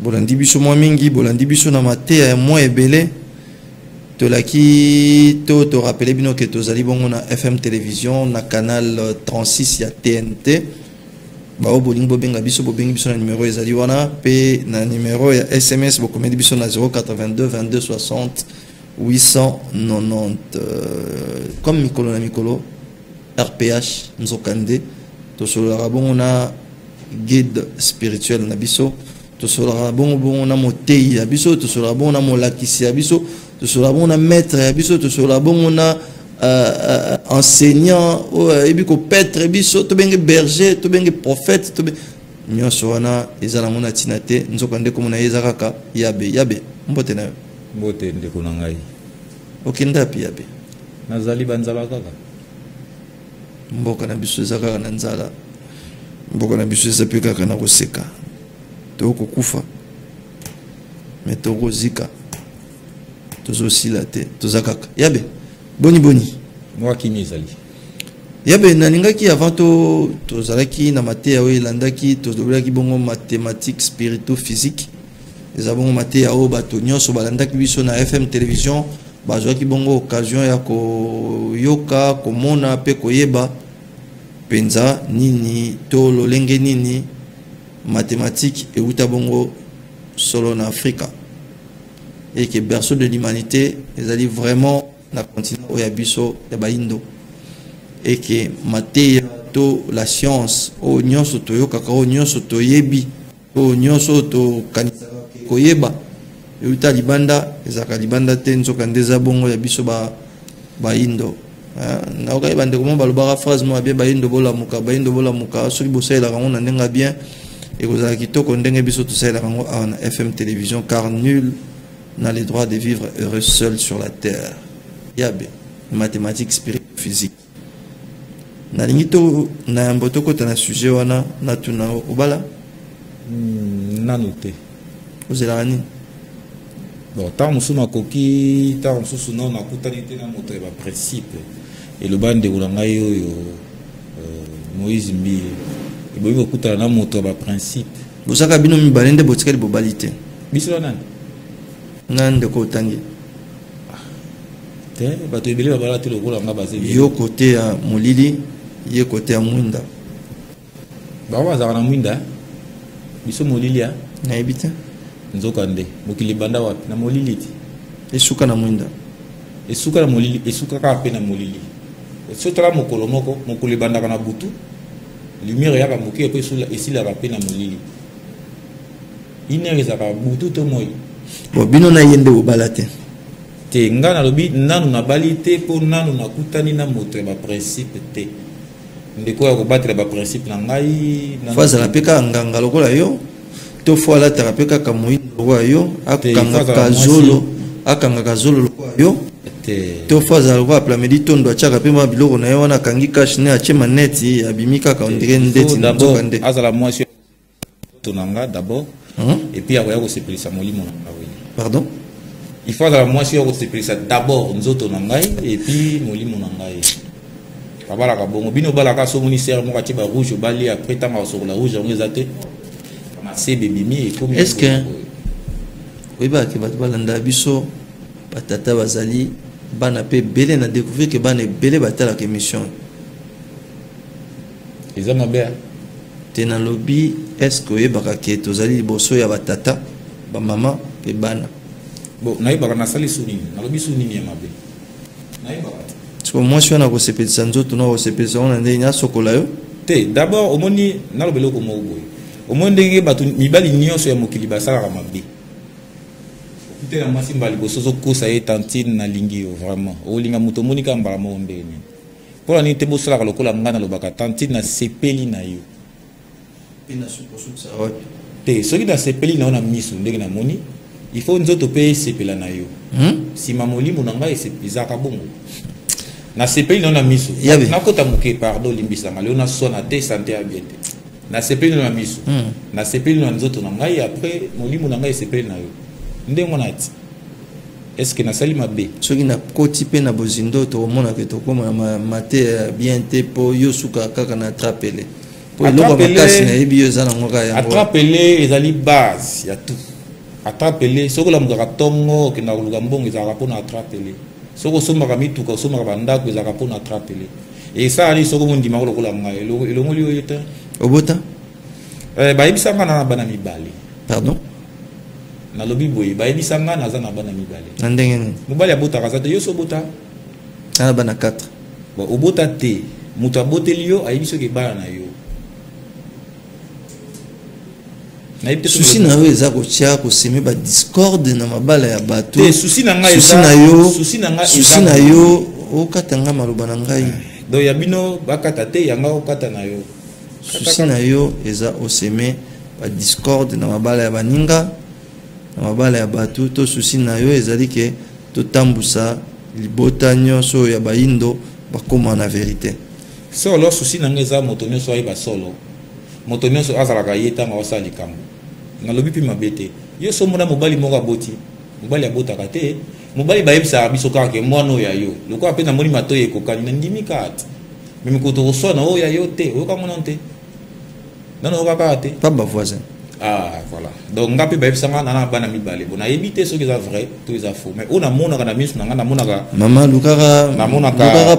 bolandi biso mwa mingi bolandi biso na mateya mwa ebele tolaki to rappelé bino que tozali bongo na FM télévision na canal 36 ya TNT bao bolingo bobenga biso na numéro ezali wana pe na numéro ya SMS bokomedi biso na 082 22 60 890 comme mikolo na mikolo RPH nzokande tosolola bongo na guide spirituel na biso tosolola bongo na motei ya biso tosolola bongo na molakisi ya biso tosolola bongo na maître ya biso tosolola bongo na enseignant ebiko petre biso to benge berger to benge prophète to nyonso wana ezala mona tina te nzokande ko mona yeza kaka yabe mbote na mbote ndeko na ngai okenda pi yabe nazali banzala kaka mboka na biso ezaka na nzala mboka na biso ezapi kaka na koseka tokokufa me tokozika tozosila te toza kaka yabe boni moi kimi ezali yabe nalingaki avant tozalaki na mateya oyo elandaki tozololaki bongo mathématique spirito physique eza bongo mateya oyo bato nyonso balandaki biso na FM télévision bazwaki bongo occasion ya koyoka komona mpe koyeba penza nini to lolenge nini mathématique euta bongo solo na Afrika et que berceau de l'humanité ezali vraiment na continent oya biso ya baindo et que mateya to la science o nyonso toyokaka o nyonso toyebi o nyonso tokanisaka koyeba euta libanda ezaka libanda te nzoka ndeza bongo ya biso baindo na okai bande comment balobaka phrase mo bien baindo bola muka soki bosalela kango na ndenga bien ekozala kitoko ndenge biso tosalela kango na FM télévision car nul n'a le droit de vivre heureux seul sur la terre. Yabe mathématiques spirituelles physique nalingi to na yambo to kota na sujet wana na tuna obala nanu te ozela nini bon tant musuma koki tant mususu non na kutani te na moto ya principe et le bande ulanga yo Moïse Mbi et boyo kutana na moto ya principe bosaka bino mibalende botikali bobalite biso nani nande ko tangi te bato ebele babala te lokola nga baze yo côté ya molili ye côté ya mwinda bazaka na mwinda biso molili ya nayebi te nzokande mokili banda wapi na molili ti esuka na mwinda esuka na molili esuka kaka mpe na molili sotala mokolo moko mokolo ebandaka na butu lumière yaka moke epo esilaka mpe na molili iner ezaka butu to moi bo bino na yende obala te te nga nalobi nanu nabali te mpo nanu nakutani na moto ya baprincipe te ndeko ya kobatela baprincipe na ngai fo azala mpe kaka nganga lokola yo to fo alataka mpe kaka moyindo lokola yo akangaka zolo lokola yo to fo azala lokola plamedi tondo atiaka mpe ma biloko na ye wana akangi kashe ne atie maneti abimi kaka ondire ndeti nzoka nde azala mwasi to na nga d'abord et puis akoya kosepelisa molimo na nga pardon il faut que moi si on se d'abord nzoto na ngai et puis molimo na ngai babalaka bongo bino balaka so ministère mo kati ba rouge bali après tanga sur la rouge on ezate ma cb bimi et comme est-ce que oui ba ke balanda biso batata bazali bana pe belé na découvrir que bana belé batala que mission les hommes bien tena lobby est-ce que baka ke tozali boso ya batata ba mama pe bana bon naibaka nasali sunini nalobi sunini ya mabe naibaka so moi je suis na kosepelisa nzoto na kosepelisa ona ndenge nya sokola yo te d'abord omoni nalobelo ko moboy omoni ndenge bato mibali nyonso ya mokili basalaka mabe okute na mwasi mbali bosozo kosa ye tantine na lingi yo vraiment olinga moto moni ka mbala mo ndeni pour ani te bosalaka lokola ngana lobaka tantine na sepeli na yo pina suposo ça te soki na sepeli na ona misu ndenge na moni il faut nzoto pe sepela na yo si mamolimo na ngai ezaka bongo na sepeli na misu na kota muke pardon limbisa ngale ona sona te santé ya bien te na sepeli na misu na sepeli na nzoto na ngai après molimo na ngai sepeli na yo ndengo na ti est-ce que na sali mabe soki na koti pe na bozindo to mona ke to koma mate bien te po yo suka kaka na attrapele po lo ba kasi na ebi yo zana ngoka ya attrapele ezali base ya tout attrapele soko la mugaka tongo ke na luga mbongo za rapona attrapele soko somba kamituka somba banda ko za rapona attrapele et ça ali soko mundi makolo kola ngai elongo liyo yeta obota bayebisanga na bana mibale pardon na lobi boye bayebisanga na za na bana mibale na ndenge nini mobali abota kazate yo so bota na bana 4 bon obota te mutu aboteli yo ayebiso ke bana na yo susi na yo eza kotia koseme badiscorde na mabala ya bato susi na yo okata nga maloba na ngai donc ya bino bakata te yanga okata na yo susi na yo eza oseme badiscorde na mabala ya baninga na mabala ya bato to susi na yo ezali ke totambusa libota nyonso ya bayindo bakoma na verité solo susi na nga eza moto nyonso ayeba solo moto nyonso azalaka ye ntango osala likambo nalobi mpe mabe te yo so mona mobali moko aboti mobali abotaka te mobali bayebisaka biso kaka ke mwana oyo ya yo lokola mpe namoni matoyi ekokani na ndimi kati me mikoto koswana oyo ya yo te oyoka mona te nano oyoka kaka te pa bavoisin voilà donc nga mpe bayebisanga na bana mibale bo nayebi te soki eza vrai to eza faux mais oyo namonaka na miso na nga namonaka mama lukaka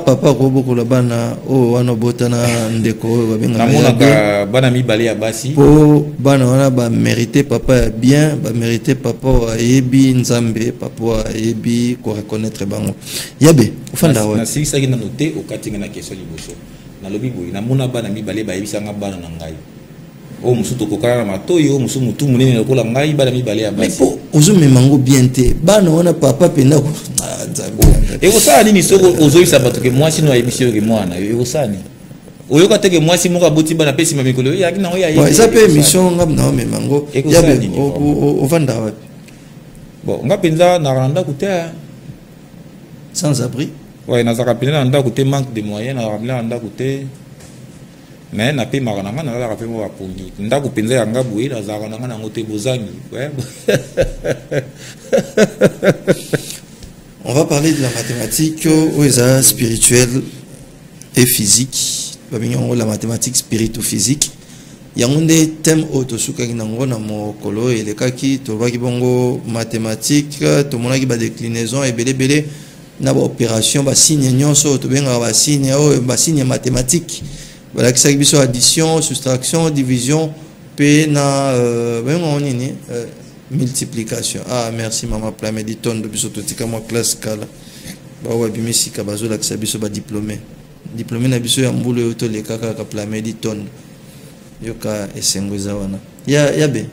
papa kobokola bana oyo wana obotana ndeko oyo babengaka namonaka bana mibale ya basi po bana wana bamérite papa ya bien bamérite papa oyo ayebi nzambe papa oyo ayebi koreconnaître bango yabe ofanda wa nasilisaki nano te okatinga na question liboso nalobi boye namona bana mibale bayebisanga bana na ngai o musuto kokala na matoyi o musu mutu munene lokola ngai bana mibale ya basi mais ozomema ngo bien te bana wana papa penda ko ekosala nini soko ozoyisa bato ke mwasi no ayebisi yo ke mwana yo ekosala nini oyoka te ke mwasi moko aboti bana pesi ma mikolo yaki nango ya yebi eza pe émission ngam na omema ngo yabe ovanda wapi bon nga penza na randa kutea sans abri ouais nazaka penza na ndako te manque de moyens na randa kutea mais na pe makananga na la pe mo bapongi ndako penza yanga boye nazaka nanga nango te bozangi on va parler de la mathématique aux spirituelle et physique babingo la mathématique spirito-physique yango nde thème otosukaki nango na mokolo elekaki tobaki bongo mathématique tomonaki ba déclinaison ebelebele na ba opération ba signe nyonso tobengaka ba signe mathématique voilà que ça biso addition soustraction division p na multiplication merci mama Plamediton de biso totika mo classe kala ba wabimisi ka bazola que ça biso ba diplômé na biso ya mbulu to le kaka ka Plamediton yoka esengweza wana ya be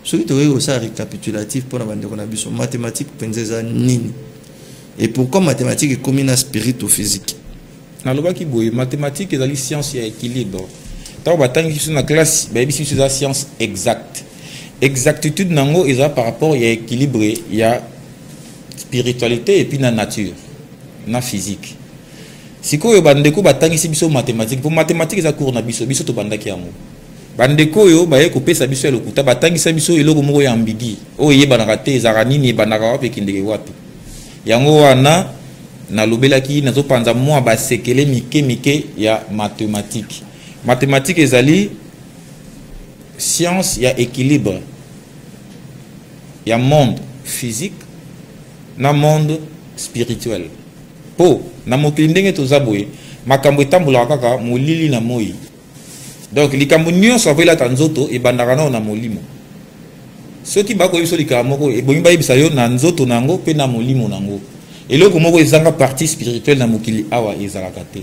soki to yo ça récapitulatif pour na bandeko na biso mathématique penzeza nini et pourquoi mathématique est comme une spirito physique nalobaki boye mathématique ezali science ya équilibre ntango batangi biso na classe bayebisi biso eza science exacte exactitude nango eza par rapport ya équilibre ya spiritualité et puis na nature na physique sikoyo bandeko batangisi biso mathématique po mathématique eza cours na biso tobandaki yango bandeko oyo baye kopesa biso ya lokuta batangisa biso eloko moko ya ambigi oyo eyebanaka te ezaka nini ebandaka wapi ekendeke wapi yango wana nalobelaki nazopanza mwa basekele mike ya mathématique mathématique ezali science ya équilibre ya monde physique na monde spirituel po na mokili ndenge toza boye makambo etambolaka kaka molili na moi donc likambo nyonso avelata nzoto ebandaka nao na molimo soki bakoyebi biso likambo moko ebongi bayebisa yo na nzoto nango mpe na molimo nango eloko moko ezanga partie spirituelle na mokili awa ezalaka te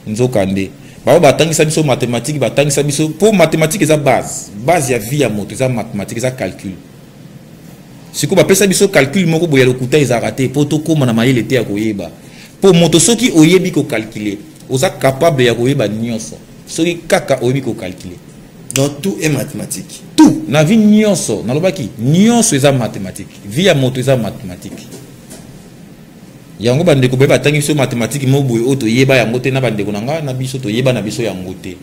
nzokande bao batangisa biso mathématique batangisa biso po mathématique eza base ya vie ya moto eza mathématique eza calcul siko bapesa biso calcul moko boya lokuta ezalaka te po tokóma na mayele te ya koyeba po moto soki oyebi kokalcule oza capable ya koyeba nyonso soki kaka oyebi kokalcule donc tout est mathématique tout na vie nyonso nalobaki nyonso eza mathématique vie ya moto eza mathématique yango bandeko be batangi biso mathématique mo boye oto yeba yango te na bandeko nanga na biso to yeba na biso yango te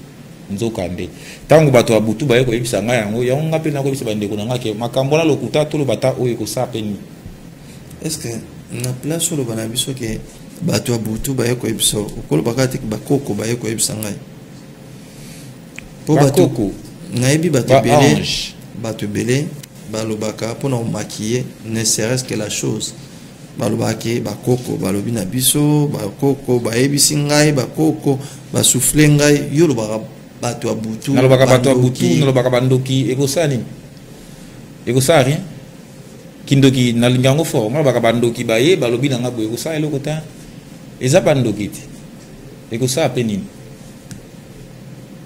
nzokande tango bato abutu baye ko yebisa nga yango nga pe na ko yebisa bandeko nanga ke makambo na lokuta to lo bata oyo ko sa peni est-ce que na place lo bana biso ke bato abutu baye ko yebisa okolo bakati bakoko baye ko yebisa nga po bato na yebi bato belé balobaka pour nous maquiller ne serait-ce que la chose balobaki bakoko balobi na biso bakoko bayebisi ngai bakoko basouffle ngai yo lobaka bato ya butu nalobaka bato ya butu nalobaka bandoki ekosani ekosa rien kindoki nalingango fort nalobaka bandoki baye balobi na nga boye ekosa eloko ta eza bandoki te ekosa pe nini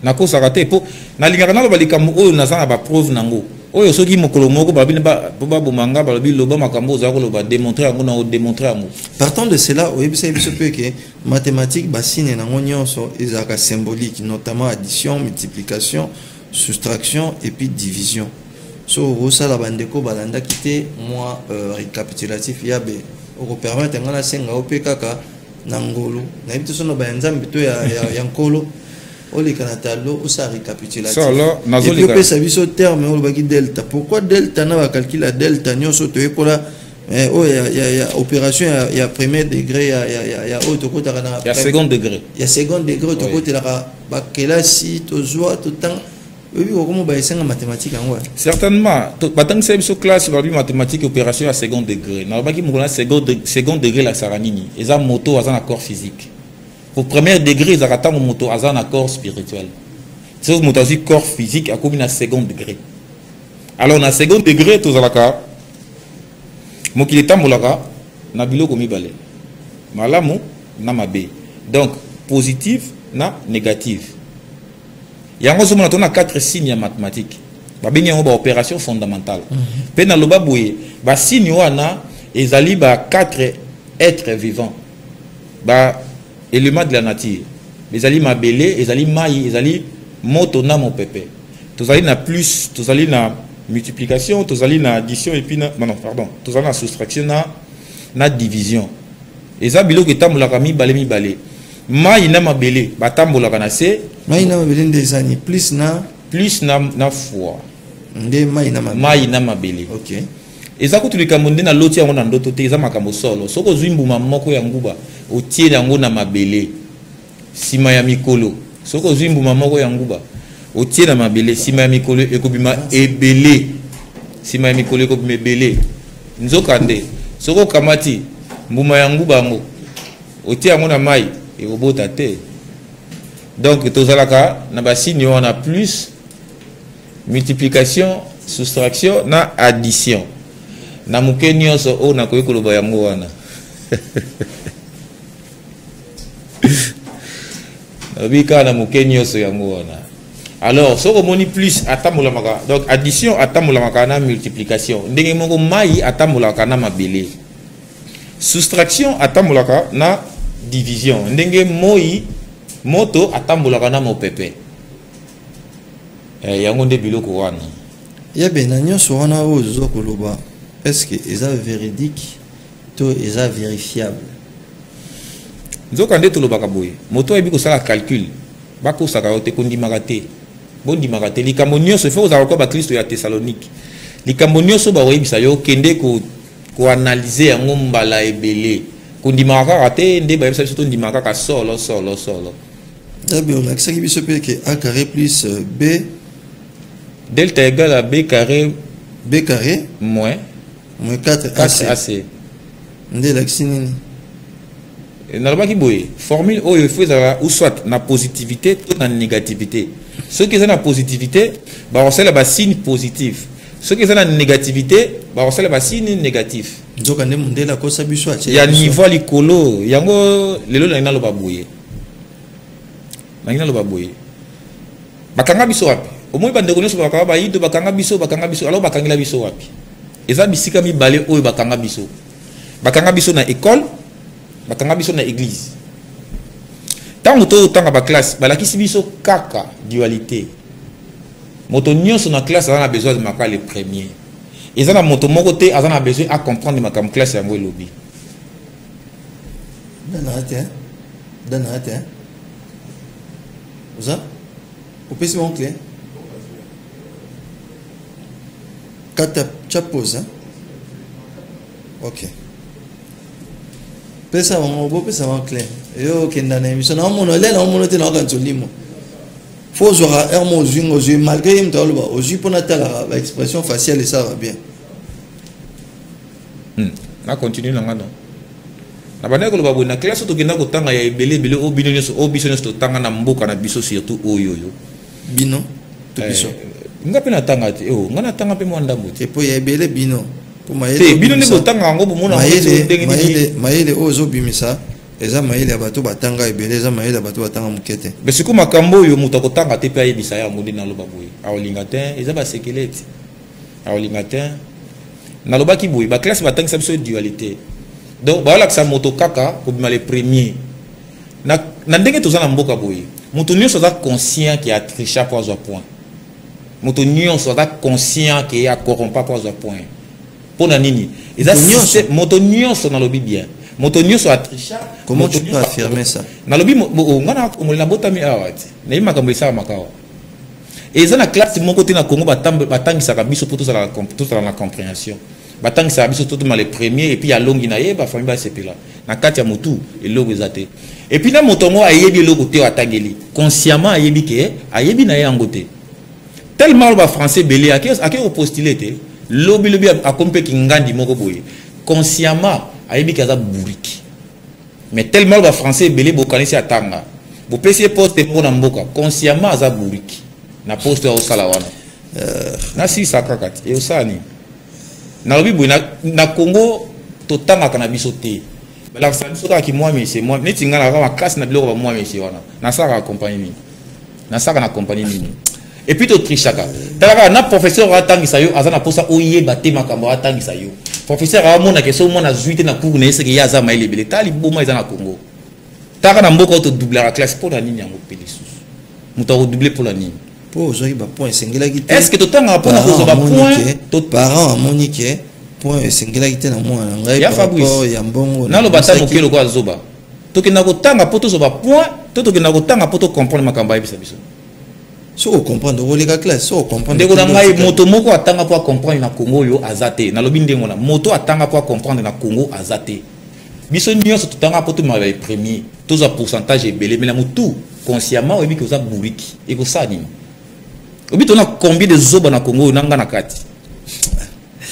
nakosaka te po nalingaka naloba likambo oyo naza na bapreuve nango oyo soki mokolo moko balobi babomanga balobi loba makambo oza koloba démontrer yango na odémontrer yango. Partant de cela oyebisa biso pe ke mathématique basine nango nyonso ezalaka symbolique, notamment addition, multiplication, soustraction et puis division. So osala bandeko balandaki te moi récapitulatif yabe okopermettre ngana senga ope kaka na ngolu nayebi te sono banzambe to ya nkolo oleka na tableau osa récapitulatif et puis ope sa biso terme olobaki delta. Pourquoi delta na bakalkila delta nyonso toyekola ya opération ya premier degré ya otokotaka na ya second degré ya second degré tokotelaka bakelasi tozwa totan. Certainement, tant que c'est classe sur mathématiques opération à second degré. Second degré la saranini. Ils ont moto à un accord physique. Au premier degré, ils ont moto à un accord spirituel. C'est moto à corps physique à combien à second degré. Alors, na second degré, tous à la cas. Mon qui est tambolaka, na bilo komi balé. Malamu, na mabe. Donc, positif, na négatif. Il y a un 4 signes en mathématiques. Il y a une opération fondamentale. Puis dans le bas, il y a signes qui sont 4 êtres vivants. Éléments de la nature. Ils ont mabélé, ils ont maï, ils ont moto na mon pépé. Tous allez na plus, tous allez na multiplication, tous allez na addition et puis na pardon, tous allez na soustraction na division. Ils ont bilo que tamoula kami balé mi balé. Maï na mabélé, batambola kanase. Maï na mabélé des années plus na foi. Nde maï na mabélé. OK. Eza ko tulika monde na loti yango na ndoto te eza makambo solo. Soko zwimbuma moko ya nguba otie yango na mabélé. Sima ya mikolo. Soko zwimbuma moko ya nguba otie na mabélé sima ya mikolo ekobima ebélé. Sima ya mikolo ekobima ebélé. Nzokande. Soko kamati mbuma ya nguba ngo otie yango na maï et au bout de donc tozalaka na basini on a plus multiplication soustraction na addition na mukenyo so o na koyeko loba yango wana bika na mukenyo so yango wana. Alors so moni plus atamola maka donc addition atamola maka na multiplication ndenge moko mai atamola kana mabele soustraction atamola na division ndenge moi moto atambolaka na mopepe yango nde biloko wana ya bena nyonso wana ozo koloba est-ce que eza véridique to eza vérifiable nzoka nde tolobaka boye moto ayebi kosala calcul bakosaka yo te kondimaka te bondimaka te likambo nyonso ifo kozala kwa bakristo ya Thessalonique likambo nyonso bakoyebisa yo kende koanalyse yango mbala ebele kondimaka kate nde bayebisa biso tondimaka ka solo. D'abord, on a que A carré plus B delta égale à B carré moins 4 AC. Ndé l'axine. Nalobaki boye formule oyo il faut ou soit na positivité ou na négativité. Ceux qui sont na positivité, ba on sait signe positif. Ceux qui sont na négativité, ba on sait signe négatif. Donc on demande la cosa biso a. Ya niveau likolo yango lelo na naloba boye. Nangina loba boye bakanga biso wapi omoi bandeko nyonso bakanga bayido bakanga biso alors bakangela biso wapi eza bisika mibale oyo bakanga biso na école bakanga biso na église tango to tanga ba classe balakisi biso kaka dualité moto nyonso na classe azana besoin de maka le premier eza na moto moko te azana besoin à comprendre makam classe yango elobi danate ça au PC mon clé 4 pause OK pesa on beau pesa mon clé yo kenda na émission na mono le na mono te na ka tsolimo faut aura un mot aux malgré aux yeux pour l'expression faciale et ça va bien. On continue là non. Na bana ko babu na classe to genda ko tanga ya ebele bele o bino to tanga na mboka na biso surtout oyo yo. Bino to biso. Nga pe na tanga te o nga na tanga pe mo ndambo te. Po ya ebele bino. Po mayele. Te bino ne ko tanga ngo bo mona mayele ozo bimisa. Eza mayele ya bato batanga ebele eza mayele ya bato batanga mukete. Mais siku makambo yo muto ko tanga te pe ayebisa ya ngodi na loba boye. Aolinga te eza ba sekeleti. Aolinga te. Na loba ki boye ba classe batanga sa biso dualité. Donc voilà que ça moto kaka pour les premiers. Na ndenge to za na mboka boye. Moto nyonso za conscient qui a triché pour avoir point. Moto nyonso za conscient qui a corrompu pour avoir point. Pour na nini? Eza moto nyonso na lobi bien. Moto nyonso a triché. Comment tu peux affirmer ça? Na lobi ngana omolina botami awati. Na yima kambo isa makawa. Et ça na classe mon côté na Congo batangisa biso pour tout ça la compréhension. Batang ça biso tout les premiers et puis ya longi na ye ba famille ba sepela na kati ya motu et logo ezate et puis na motongo ayebi logo te atangeli consciemment ayebi ke ayebi na ye angote tellement ba français belé ake postuler te lobi a compé ki ngandi moko boye consciemment ayebi ke za buriki mais tellement ba français belé bo kanisi atanga bo pesi poste mo na mboka consciemment za buriki na poste au sala wana na si sakakati e osani na lobi boy na Congo to tanga kana biso te la biso ka ki moi monsieur moi neti ngana ka classe na biloko ba moi monsieur wana na saka accompagner na saka na accompagner ni et puis to trichaka talaka na professeur atangisa yo azana posa oyeba te makambo atangisa yo professeur a mona ke so mona zuite na cours na eseke ya za maile bele tali boma eza na Congo taka na mboka to doubler la classe pour la nini yango pelisus muta ko doubler pour la nini. Est-ce que tu as un point de parents à Monique point singularité na moi ngai ya mbongo na lo batamo kelo kwa zoba to ke na ko tanga poto zoba point to ke na ko tanga poto comprendre makamba bisa biso so comprendre o les classe so comprendre ndeko na ngai moto moko atanga pour comprendre na Congo yo azate na lobi ndengo na moto atanga pour comprendre na Congo azate biso nyonso tutanga poto ma premier to za pourcentage ebele mais na mutu consciemment obi ko za buriki e ko sani obi to na combien de zoba na Congo nanga na kati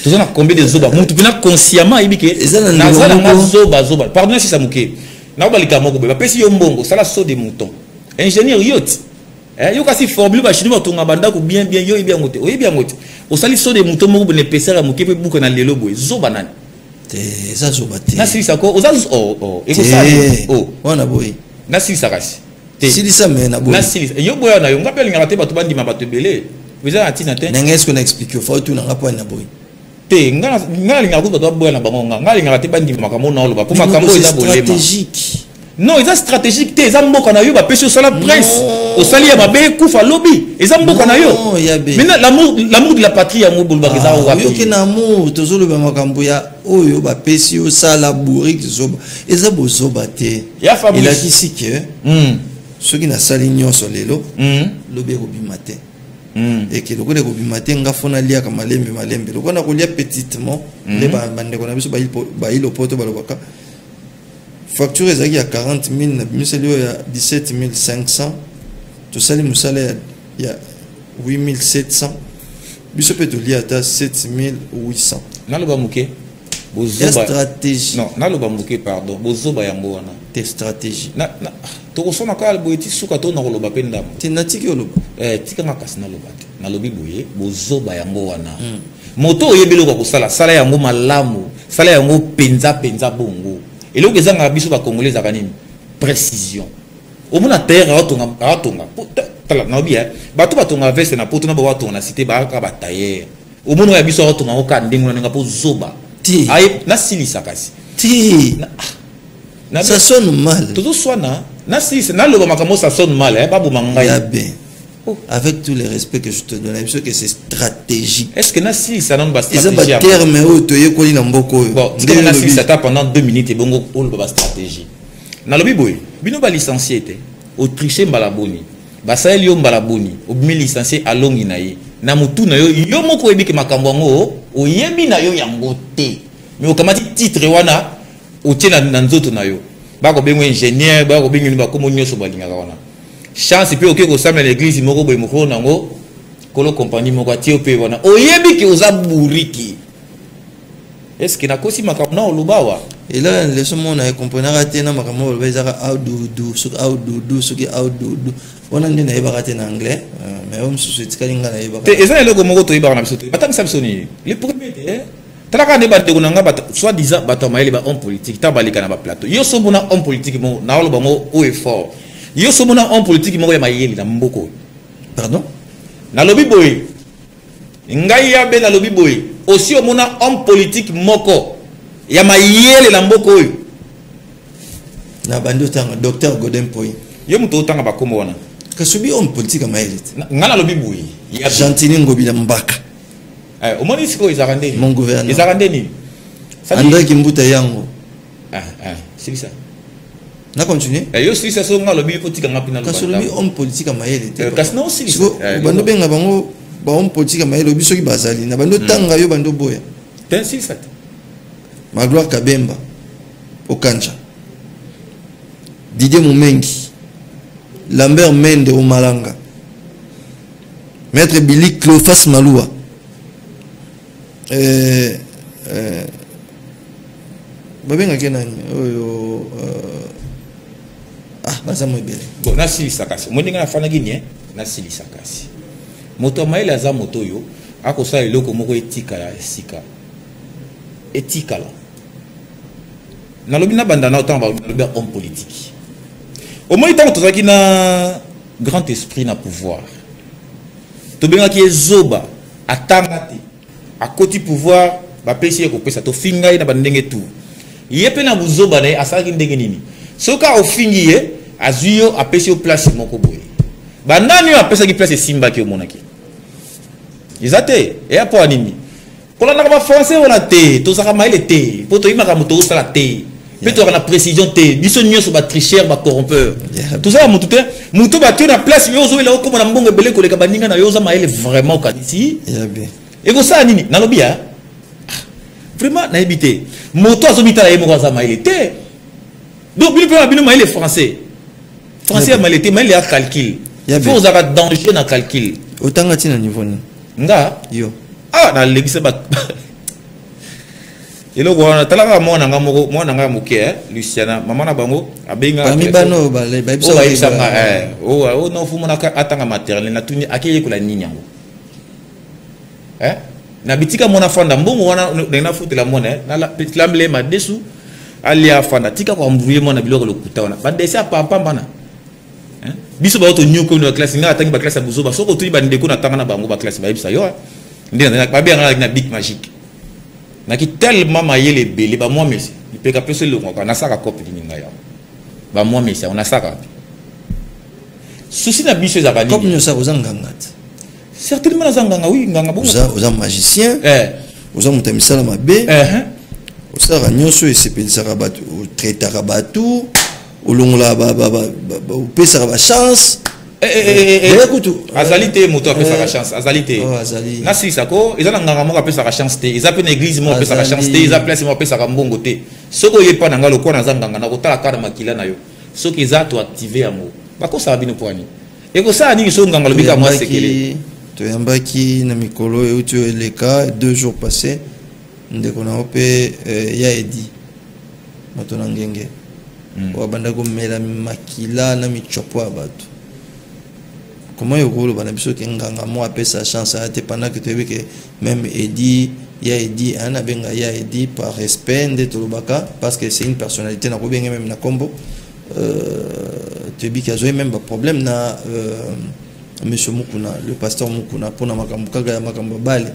to na combien de zoba mutu bina consciemment ebike na zala na zoba pardon si ça muke na balika moko be ba pesi yo mbongo sala saut de mouton ingénieur yot yo kasi formule ba chini batonga banda ko bien yo bien ngote o bien ngote o sali saut de mouton moko ne pesera muke pe buka na lelo boy zoba nani te za zoba te na si ça ko o za e ko sa wana boy na si ça kasi si ça mais na boy na si yo boy na yo ngapeli ngate bato bandi mabato belé vous avez atina te n'est-ce qu'on explique faut tout na rapport na boy te ngala linga ko bato boy na bango ngala linga te bandi makambo na oloba pour makambo eza bolema stratégique non eza stratégique te eza mboka na yo ba pesi sala prince o sali ya babe kufa lobby eza mboka na yo mais l'amour de la patrie ya mobulu ba eza wa yo ke na amour tozolo ba makambo ya oyo ba pesi yo sala bourrique zoba eza bozoba te il a dit si que ceux qui na sali nyonso lelo lobby ko bimate et que le coup de bimate nga fona lia ka malembe le kona ko lia petitement les bande ko na biso ba il poto ba lobaka facture ezaki ya 40 000 na miseli ya 17 500 to sali musala ya 8 700 biso pe to lia ta 7 800 na loba muke bozoba stratégie non na loba muke pardon bozoba yango wana te stratégie na to ko sona ka boiti suka to na ko loba penda te natiki oloba tika ngakasi na loba te na lobi boye bozoba yango wana moto oyebelo ko sala sala yango malamu sala yango penza bongo et là, les gens qui sont congolais, ils précision. Au moins, la terre, ils ont bien. Bateau batonga veste na poto na bato na cité ba ka batailler. Au moins, ils sont batonga au kan ndingo na po zoba. Ti. Aye na sili sakasi. Ti. Ça sonne mal. Tout soit na sili na lo makamo ça sonne mal pas bomangai. Ya ben. Avec tout le respect que je te donne, je sais que c'est stratégique. Est-ce que Nassi ça donne pas stratégie? C'est un terme où tu es collé dans beaucoup. Bon, Nassi ça tape pendant 2 minutes et bongo pour la stratégie. Na lobi boy, bino ba licencié té, Autrichien balaboni. Ba sa yo balaboni, o bi licencié a longi na ye. Na mutu na yo yo moko ebi ke makambo ngo, o yebi na yo yango té. Mais o kamati titre wana o tiena na nzoto na yo. Ba ko bengo ingénieur, ba ko bengo ba ko monyo so balinga wana. chance peut OK ko samla l'église moko boy moko nango kolo compagnie moko tie pe wana oyebi ki oza buriki est-ce que na kosi makamna olubawa et là les sommes on a compris raté na makamna olubaza out do on a ndina yeba raté en anglais mais on se dit kalinga na yeba te eza eloko moko to yeba na biso batang samsoni les premiers talaka ne batte kunanga bat soit disant bato maele ba homme politique tabalika na ba plateau yo so mona homme politique mo na oloba mo au effort yo so mona homme politique mo ya mayeli na mboko pardon na lobi boy ngai ya be na lobi boy aussi mona homme politique moko ya mayeli na mboko oyo na bando tanga docteur Godin Poy yo muto tanga ba komo wana kasubi homme politique mayeli ngana lobi boy ya Gentini Ngobila Mbaka au moins ici ils mon gouvernement ils arrêtent ni André Kimbuta yango c'est ça na continuer yo si ça so ngalo bi politique ngapina lo kasolobi homme politique mayele te kasno aussi bando benga bango ba homme politique mayele obi soki bazali na bando tanga yo bando boya ten si ça Magloire Kabemba Okanja Didier Mumengi Lambert Mende au Malanga Maître Billy Clofas Maloua babenga kenani oyo baza moibele bon nasilisa kasi moninga nafana gini nasilisa kasi moto maele aza moto oyo akosala eloko moko etikala esika etikala nalobi na banda na otanga balobi ya homme politique au moins ntango tozalaki na grand esprit na pouvoir tobengaki ezoba atanga te à côté pouvoir ba pesi ko pesa to finga ina bandenge tout yepe na buzoba na asaki ndenge nini soka ofingi ye azuyo apesi o place moko boye bandani yo apesa ki place simba ki omonaki izate e apo anini kola na ba français wala te to saka maile te poto imaka moto sala te peto na précision te biso nyoso ba tricheur ba corrompeur tout ça mutu te mutu ba tio na place yo zo ila ko na mbongo belé ko leka baninga na yo za maile vraiment kanisi ya bien et vous ça nini nalobi ya vraiment na habité moto azobita la yemo za maile te donc bino pe bino maile français ya maile te maile ya calcul faut za danger na calcul otanga tina niveau ni nga yo na legise ba eloko wana talaka mwana nga moke Luciana mama na bango abenga parmi bano bale ba bisa o no fumo na atanga maternel na tuni akeye ko la ninyango na bitika mona fanda mbongo wana na futi la mona na la petite lamble ma desu alia fanda tika ko mvuye mona biloko lokuta wana ba desi papa bana biso ba to nyoko na classe nga atangi ba classe buzo ba soko tu ba ndeko na tanga na bango ba classe ba ibisa yo ndina ba bien na big magique na ki tellement mayele belé ba moi messi il peut caper le ngoko na saka copie ninga ya ba moi messi on a saka souci na biso za bani comme nous ça aux ngangata certainement nganga oui nganga bon aux magicien aux mutamisala mabe osara nyoso esepelisaka bato otraitaka bato olongola opesaka bachance azali te moto apesaka chance azali te nasilisa ko eza na nganga moko apesaka chance te eza mpe na église moko apesaka chance te eza place moko apesaka mbongo te soki oyepa na nga lokola naza nganga na kotala kaka na makila na yo soki eza to active yango bakosala bino po ani ekosala nini so nganga lobika mwa sekele toyambaki na mikolo euti oyo eleka 2 jours passé ndeko na ope ya edi moto na ngenge wabanda komela makila na michopo ya bato comment yokoloba na biso ke nganga mo apesa chance ate pendant que toyebi ke même edi ya edi ana benga ya edi par respect nde tolobaka parce que c'est une personnalité na kobenga même na kombo toyebi ke azoyi même ba problème na monsieur Mukuna le pasteur Mukuna pona makambo kaka ya makambo bale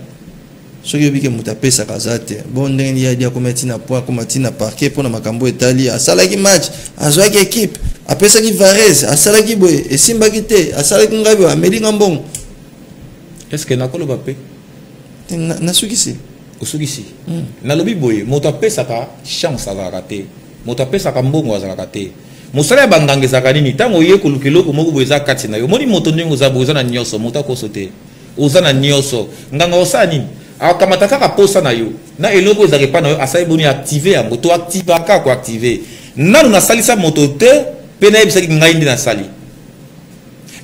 soki yobi ke moto apesaka aza te bon ndenge ya dia kometi na point komati na parquet pona makambo etali asalaki match azwaki équipe apesaki Varese asalaki boye esimbaki te asalaki ngabi amelinga mbongo est-ce que nakoloba pe nasukisi osukisi nalobi boye moto apesaka chance azalaka te moto apesaka mbongo azalaka te mosala ya banganga ezalaka nini ntango oye koluka eloko moko boye eza kati na yo omoni moto ndenge oza boye oza na nyonso moto akoso te oza na nyonso nganga osala nini akamata kaka posa na yo na eloko ezalaka epa na yo asali boni active yango to active kaka koactive nanu nasalisa moto te mpe nayebisaki ngai nde nasali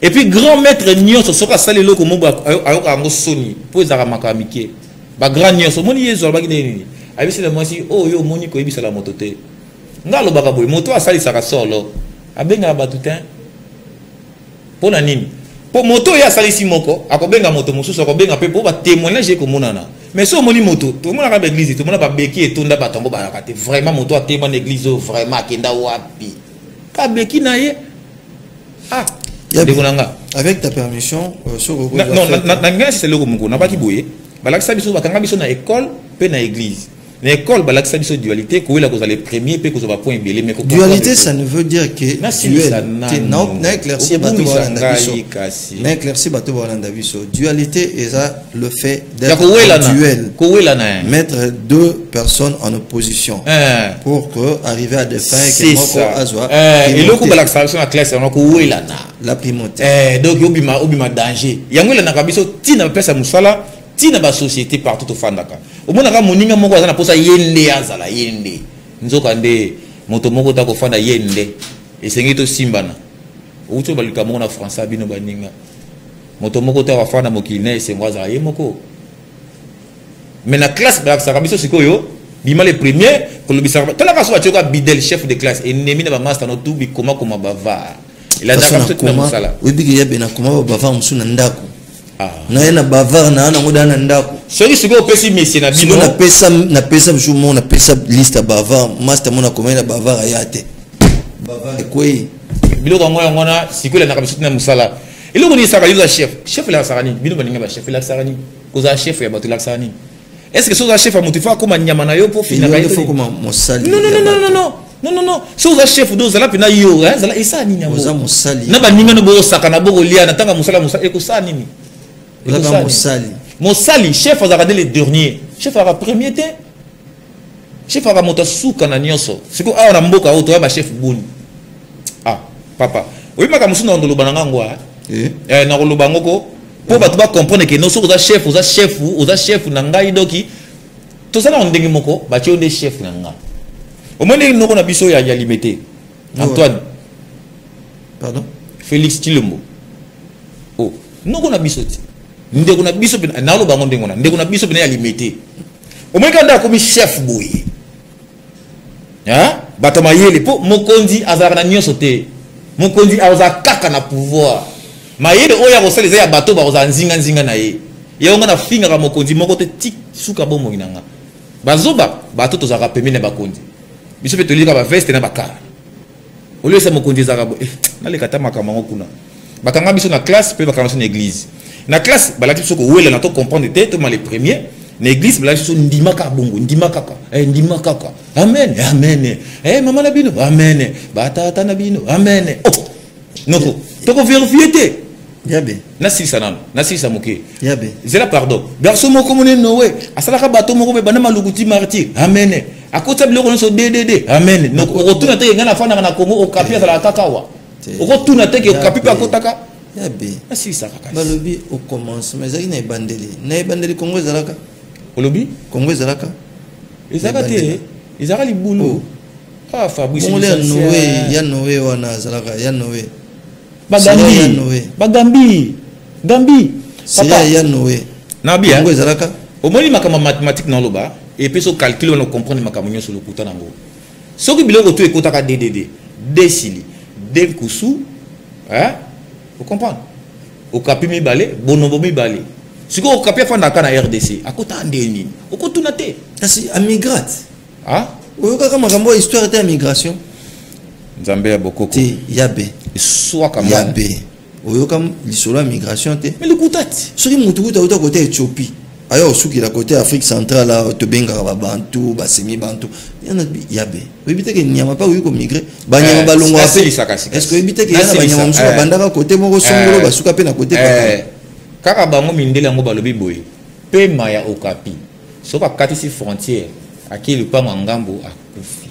Et puis grand maître nyonso soka sali loko moba ayoka ngo soni po ezaka makamike ba grand nyonso moni yezo ba kideni abisi na mwasi oh yo moni ko ebisa la moto te ngalo baka boy moto asali saka solo abenga batutin pona nini po moto ya sali si moko akobenga moto mususu akobenga pe po ba témoignage ko monana mais so moni moto to mona ka église to mona ba beki etonda batongo ba rakate vraiment moto a témoigner église vraiment kenda wapi ka beki na ye ah avec ta permission, c'est le Congo. N'a pas qui bouillé. Balaksa biso bakanga biso na école, pe na église. Na école balaksa biso dualité, ko la cause les premiers, pe ko va point belé mais dualité ça ne veut dire que duel. Na éclairci bateau Walanda biso. Na éclairci bateau Walanda biso. Dualité est ça le fait d'être duel. Mettre deux personnes en opposition pour que arriver à des fins que moko azwa. Et le coup balaksa biso na classe on ko welana. La primauté. Donc obima danger. Yango la na kabiso tina pesa musala. Tina ba société partout au fandaka au moins naka moninga moko azana posa yende azala yende nzoka nde moto moko ta ko fanda yende esengi to simbana uto balika moko na français bino baninga moto moko ta wa fanda mokine esengo azala ye moko mais na classe ba saka biso sikoyo bima les premiers ko lobisa tala ka so atioka bidel chef de classe et nemi na ba master no tubi koma bava il a d'abord tout na musala oui bigi yebe na koma bava musuna ndako na bavard na ngoda na ndako soki siko pesi messie na bino na pesa jour na pesa liste bavard master mona komena bavard ayate bavard kwei biloko ngoya ngona siko la na kabiso na musala iloko ni saka yuza chef la sarani bino baninga ba chef la sarani koza chef ya bato la sarani est-ce que soza chef a motifa koma nyama na yo po fina ka il faut koma mosali non soza chef do zala pina yo zala esa nini ya mosali na baninga no bo saka na boko lia na tanga musala eko sa nini Mosali, chef a regardé les derniers. Chef a premier temps. Chef a monté souka na nyonso. C'est quoi on a mboka auto ba chef boni. Ah, papa. Oui ma kamusu na ndolo bananga ngwa. Na koloba ngoko po ba to ba comprendre que non so oza chef na ngai doki. To sala ndenge moko ba ti onde chef na nga. Au moins ndenge na biso ya limité. Antoine. Pardon? Félix Tilombo. Oh, noko na biso ti. Ndeko na biso pena na lo bango ndengo na ndeko na biso pena ya limité o moins kanda komi chef boy bato mayele po mokonzi azara na nyonso te mokonzi aza kaka na pouvoir mayele oya ko sala ya bato ba oza nzinga na ye yonga na finga ka mokonzi moko te tik suka bomo inanga bazoba bato to zaka pemene bakonzi biso pe to lika ba veste na bakara o lieu sa mokonzi zaka na le kata makamanga kuna bakanga biso na classe pe bakanga biso na église na classe balaki biso ko wela na to comprendre te to les premiers na église balaki biso ndima ka bongo ndima kaka amen mama na bino amen batata na bino amen oh noko to ko vérifier te yabe na sisa moke yabe zela pardon garçon moko mone nowe asala ka bato moko be bana malukuti martyr amen akota biloko no so dd amen noko retourna te ngana fana na Congo o kapi azala kakawa o retourna te ke o kapi pa kotaka yabe asi saka balobi au commencement ezaki na ebandeli Congo ezalaka olobi Congo ezalaka te ezaka libulu ah Fabrice ya nowe wana azalaka ya nowe Gambi papa ya nowe na bia Congo ezalaka omoni makama mathématique na loba et puis so calcul on comprendre makama nyoso lo kuta nango soki biloko to ekotaka DDD desili denkusu vous comprenez au capi mi balé bonobo mi balé si ko capi fanda kana RDC akota ndeni okotuna te asi amigrate oyoka kama makambo histoire de migration nzambe ya bokoko te yabe soit kama yabe oyoka lisolo migration te mais le kutati soki mutu kuta côté Éthiopie ayo suki la côté Afrique centrale là to benga ba bantu ba semi bantu yana yabe obite ke nyama pa uyiko migrer ba nyama balongo ape est-ce que obite ke yana ba nyama musuka bandaka côté moko songolo ba suka pe na côté kaka bango mindele ngo balobi boye pe maya okapi soka katisi frontière akili pa ngambo akufi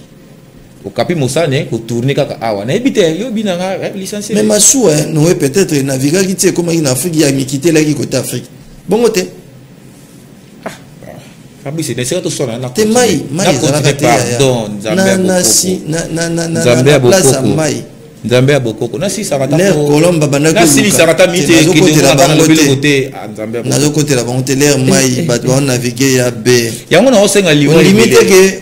okapi mosane ko tourner kaka awa na ebite yo binanga licencié mais masu no peut-être naviguer qui tie comme en Afrique ya mikité là qui côté Afrique bongo te Fabrice c'est tout ça na te mai pardon na place mai Nzambe ya bokoko na si sarata l'air kolomba bandako na si sarata mite ki de la côté Nzambe nazo côté la bangote l'air mai bato on naviguer ya be yango na osenga liwa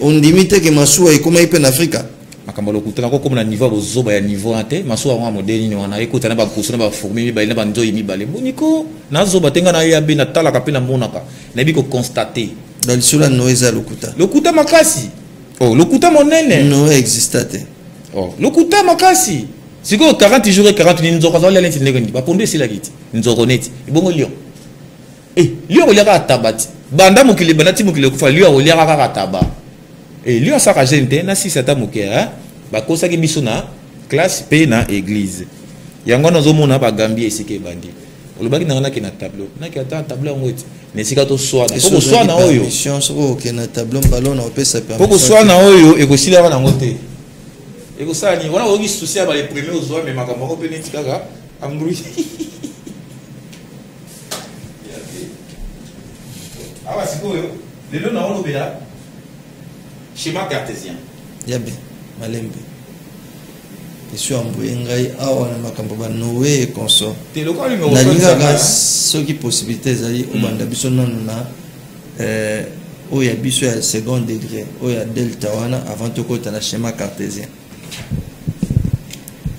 on limite que masuwa ikoma ipe na Afrika makambo lokutana ko comme na niveau bozoba ya niveau ate masuwa wa modeli ni wana ekutana ba kusuna ba fourmi ba ina ba nzo yimi bale boniko nazo batenga na ya be na talaka pe na monaka na bi ko constater dans le sula noeza lokuta makasi oh lokuta monene no existate oh lokuta makasi siko 40 jours et 40 nuits nzoko zala lenti ndenge ba pondo sila kiti nzoko neti ibongo lion lion oliaka atabati banda mokili banati mokili kufa lion oliaka kaka taba lion saka gente na sisa ta mokera ba kosa ki biso na classe pe na église yango nazo mona ba gambie esike bandi olobaki na ki na tableau na ki ata tableau ngoti nesika to soana ko soana oyo soko ke na tableau ballon na opesa permission ko soana oyo ekosila na ngote ekosani wana oki souci ba les premiers aux hommes mais makambo ko pene tikaka ambrui awa sikoyo lelo na olobela schéma cartésien yabe malembe sur ambuengai awa na makambo ba Noé consort te lokal numéro na linga soki possibilité zali obanda biso nanu na oya biso ya second degré oya delta wana avant de côté na schéma cartésien.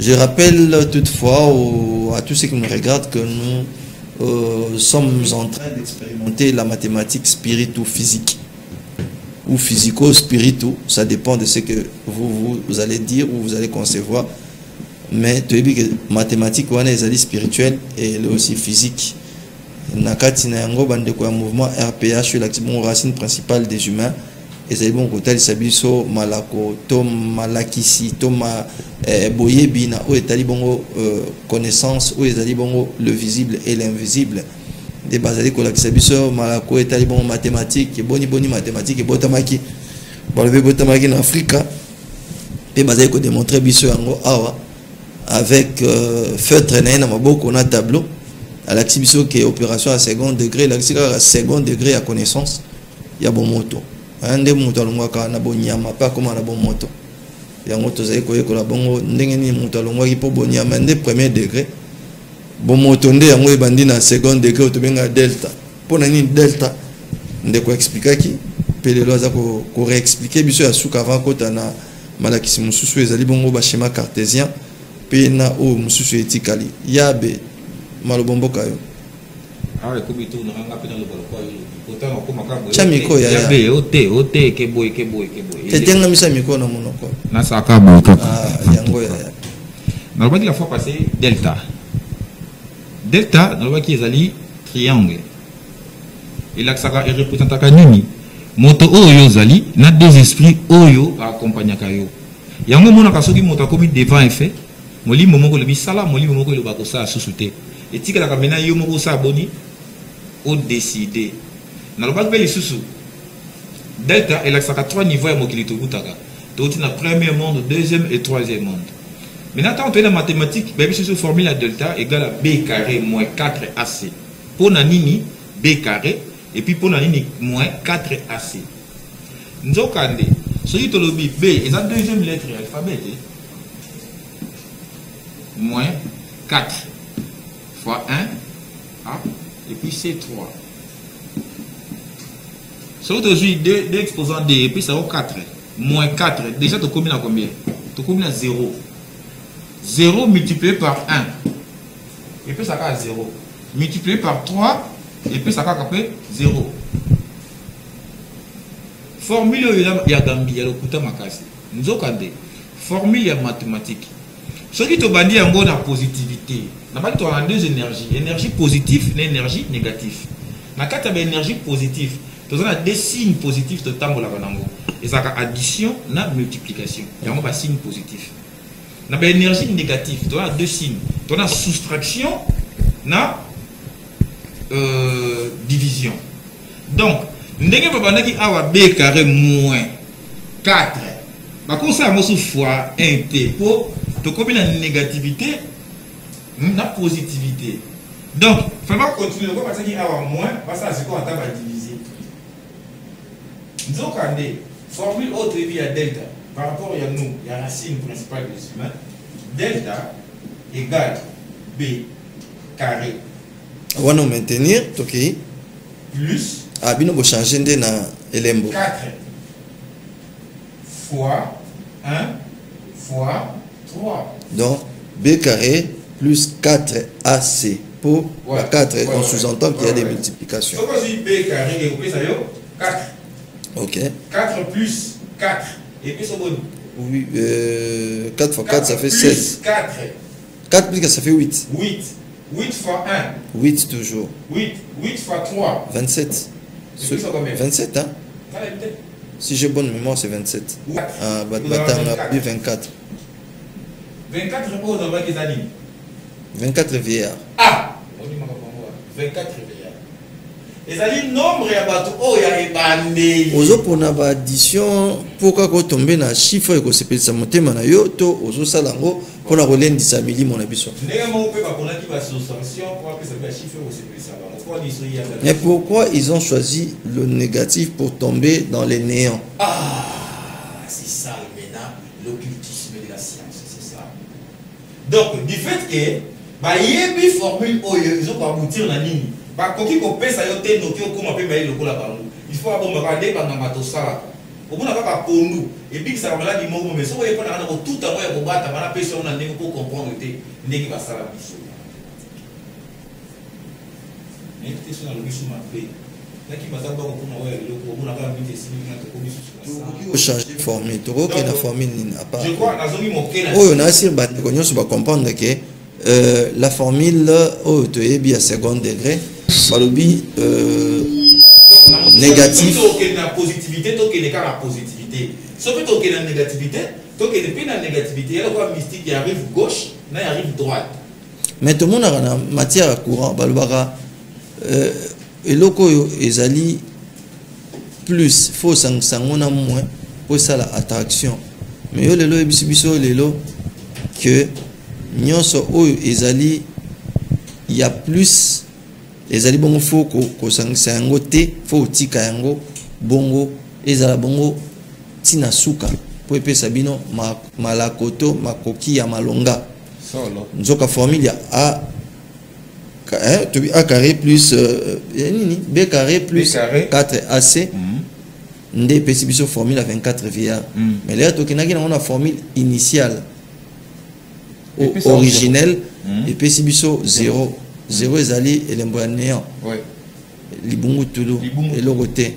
Je rappelle toutefois à tous ceux qui nous regardent que nous sommes en train d'expérimenter la mathématique spirito physique ou physico-spirito, ça dépend de ce que vous allez dire ou vous allez concevoir. Mais tu as dit que mathématique est spirituelle et elle est aussi physique. Nakati na yango bande ko mouvement RPH sur l'activation racine principale des humains et c'est bon côté sabiso malako to malakisi to ma boyebi na o etali bongo connaissance o ezali bongo le visible et l'invisible de bazali ko la sabiso malako etali bongo mathématique boni mathématique et botamaki balbe botamaki na Afrika et bazali ko démontrer biso yango awa avec feutre na maboko na tableau à l'activation qui est opération à second degré, l'activation à second degré à connaissance, il y a bon moto. Un des motos à l'ongwa na bon nyama pas comme na bon moto. Il y a moto zai koye ko la bongo ndenge ni moto à l'ongwa qui po bon nyama ndé premier degré. Bon moto ndé yango e bandi na second degré to benga delta. Pona ni delta ndé ko expliquer ki pele loza ko réexpliquer biso ya suka avant kota na malakisi mususu ezali bongo ba schéma cartésien pe na o mususu etikali. Yabe malobombo kayo awe kubitu na nganga pena lo bolo kwayo kotana ko makambo chamiko ya be ote keboy tetenga misa miko na monoko na saka boka yango ya na lobaki la fois passée delta na lobaki ezali triangle ilaksaka representaka nini moto oyo zali na des esprits oyo accompagnaka yo yango mona kasoki moto akomi devant effet molimo moko le bisala molimo moko le bakosa susute et tika la kamena yo moko sa boni au décider na lobak be lisusu delta elle a 3 niveaux ya mokili to kutaka to tina premier monde deuxième et troisième monde maintenant tant on la mathématique be biso formule la delta égale à b carré moins 4ac pour na nini b carré et puis pour na nini moins 4ac nzokande soki to lobi b et la deuxième lettre de l'alphabet moins 4 fois 1 A et puis C3. Sur aujourd'hui, 2 exposants D et puis ça vaut 4. Moins 4. Déjà, tu combines à combien? Tu combines à 0. 0 multiplié par 1. Et puis ça va à 0. Multiplié par 3. Et puis ça va à 0. Formule il y a Gambi, il y a le Kuta Makasi. Nous avons formule il y a mathématique. Ce qui te bandit en bonne positivité. Nous avons deux énergies. Énergie positive et énergie négative. Dans le cas de l'énergie positive, nous avons des signes positifs de temps. Et ça a addition et multiplication. Il y a un signe positif. Dans l'énergie négative, nous avons deux signes. Nous avons soustraction et division. Donc, nous avons B carré moins 4. Comme ça, nous avons fois 1T pour combien la négativité la positivité. Donc, il faut continuer. Parce qu'il y a moins, parce que c'est quoi on va diviser. Nous avons formule autre vie à delta. Par rapport à nous, il y a la racine principale des humains. delta égale B carré. On va nous maintenir, ok. Plus. Ah, bien, on va changer de na elembo. 4 fois 1 fois 3. Donc, B carré plus 4AC. Pour la 4, on sous-entend qu'il y a des multiplications. Donc, on dit B carré et ça y est, 4. Ok. 4 plus 4. Et puis, c'est bon. Oui, 4 fois 4, ça fait 16. 4. 4 plus 4, ça fait 8. 8. 8 fois 1. 8 toujours. 8. 8 fois 3. 27. 27, hein? Si j'ai bonne mémoire, c'est 27. Ah, bah, on a plus 24. 24 euros dans les années. 24 vieillards. Ah! 24 vieillards. Les années nombre ya bato oh ya ebandeli. Ozo pona ba addition pourquoi ko tomber na chiffre ko sepelisa motema na yo to ozo salango pona ko lendisa milimo na biso. Ndenge mo pe ba pona ki ba soustraction pour que ça be chiffre ko sepelisa ba. Mais pourquoi ils ont choisi le négatif pour tomber dans les néants? Ah, c'est ça maintenant l'occultisme de la science, c'est ça. Donc du fait que bah yebi formule oyo ils ont pas aboutir na nini. Ba koki ko pesa yo te no ki o koma pe ba lokola bango. Il faut abomba ba de ba ngamba to sala. Obuna kaka pondu et puis ça va di momo mais so ko yepona na ko tout amo ya ko bata bana pesa on na ndenge ko comprendre te ndenge ba sala biso. Changer de formule, la formule à part. Je crois comprendre que la formule est à second degré, négatif. La positivité, donc il est la positivité. Sauf que tu la négativité, donc il est la négativité. Il y a le mystique qui arrive gauche, là il arrive droite. Mais tout le monde a une matière courant, et loko ezali plus faut sangona moins pour ça la attraction mais yo lelo ebisibiso lelo que nyonso oyo ezali il y a plus ezali bongo faut ko sangisa yango te faut tika yango bongo ezala bongo tina suka po epesa bino malakoto makoki ya malonga solo nzoka formule ya A carré plus B carré plus 4AC ndé pécibiso formule à 24 vieillards mais là tokenaki on a formule initiale originelle et pécibiso 0 ezali elembo ya néant libungu tulu et le côté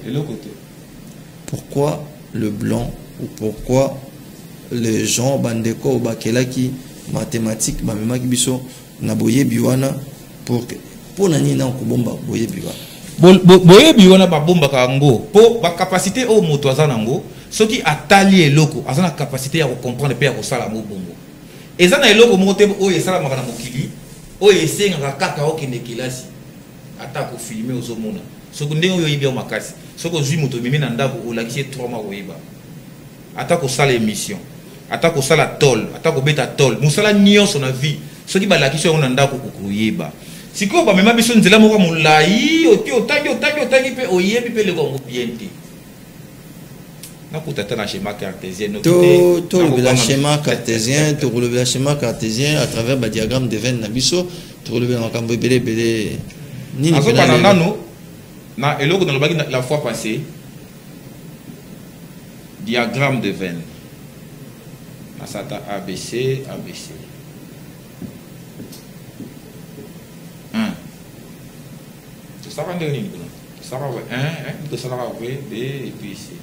pourquoi le blanc ou pourquoi les gens bandeko ou bakelaki mathématiques bamemaki biso na boye biwana pour nani na ko bomba boye biwa boye biwa na ba bomba ka ngo po ba capacité au moto azana ngo soki atali eloko azana capacité ya ko comprendre pe ya ko sala mo bombo ezana eloko mo te o yesala makana mokili o yesenga kaka o kende kilasi ata ko filmer ozomona soko ndenge oyo yibia makasi soko zui moto mimi na ndako o lakisi 3 mois koyeba ata ko sala émission ata ko sala tol ata ko beta tol musala nyonso na vie soki ba lakisi on na ndako ko koyeba siko ba mema biso nzela moko mulai otangi pe oyebi pe le ko bien te nakuta na schéma cartésien to le schéma cartésien to le schéma cartésien à travers ba diagramme de Venn na biso to le makambo belé ni ni nano na eloko na lobaki la fois passée diagramme de Venn na sata ABC ça va donner ça va 1 ça va B et puis ici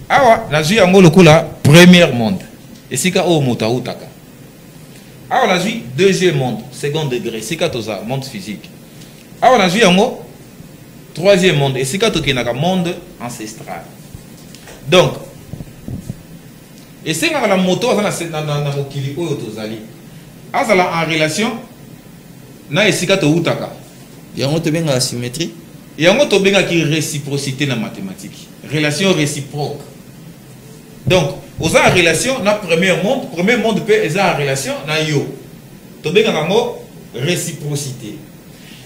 awa la vie en gros la première monde et c'est ka o mota utaka awa la vie deuxième monde second degré c'est ka toza monde physique awa la vie en gros troisième monde et c'est ka to kinaka monde ancestral donc et c'est ka la moto na mokili oyo tozali azala en relation na esika to utaka yango to benga la symétrie yango to benga ki réciprocité na mathématique relation réciproque donc aux en relation na premier monde peut est en relation na yo to benga yango réciprocité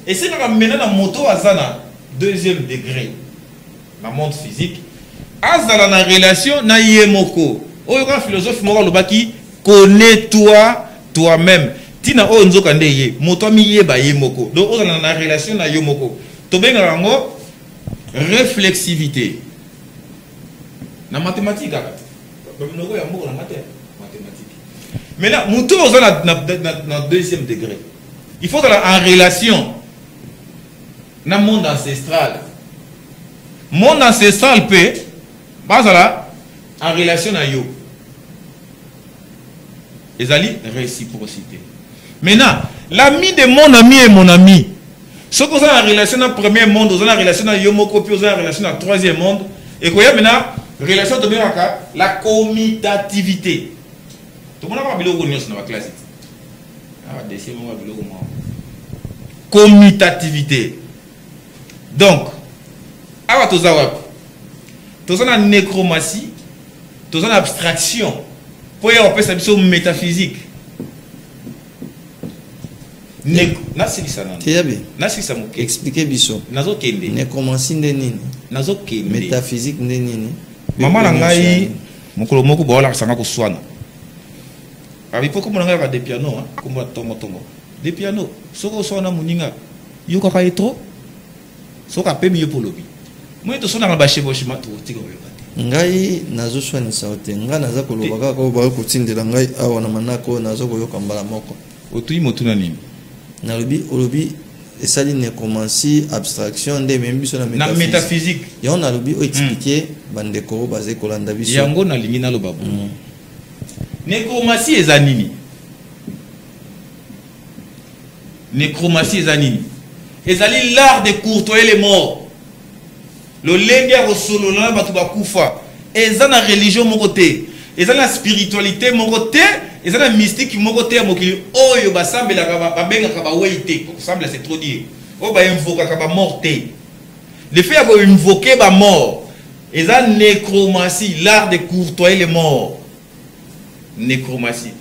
et c'est quand maintenant na moto azana deuxième degré na monde physique azala na relation na yemoko oyo ka philosophe moko lobaki connais-toi toi-même tina o nzoka ndeye moto mi yeba ye moko donc on a une relation na yo moko to benga rango réflexivité na mathématique noko ya moko na mathématique maintenant moto on na deuxième degré il faut être en relation na monde ancestral peut bazala en relation na yo ezali réciprocité. Maintenant, l'ami de mon ami est mon ami. Ce qu'on a en relation dans le premier monde, on a en relation dans le yomoko, puis on a en relation dans le troisième monde. Et quoi maintenant, relation de la commutativité. Tout le monde a vu dans la classe. Commutativité. Donc, à tout ça, tout ça, nécromancie, tout ça, abstraction. Pour y avoir une métaphysique. Expliquez biso. Nécromancie nini. Métaphysique nini. Maman langai mokolo moko bola sanga ko swana. Abi poko monanga ka des pianos hein, comme tomo. Des pianos, soko swana muninga. Yo ka etro. Soka pemi yo polobi. Moi to sona ba chebo shima to tiko yo. Ngai nazo swani saute nga naza kolobaka ko ba ko tindela ngai awa na manako nazo ko yoka mbala moko otui motuna nini na lobi esali nécromancie abstraction nde même biso na métaphysique ya na lobi o expliquer bandeko basé kolanda biso yango na lingi na lobabu nécromancie ezanini ezali l'art de courtoyer les morts. Le lenga rosolo na batu bakufa eza na religion moko te eza na spiritualité moko te eza na mystique moko te mokili oyo basambela ka babenga ka ba weite pour sembler c'est trop dire o ba invoka ka ba mort te le fait d'avoir invoqué ba mort eza nécromancie l'art de courtoyer les morts nécromancie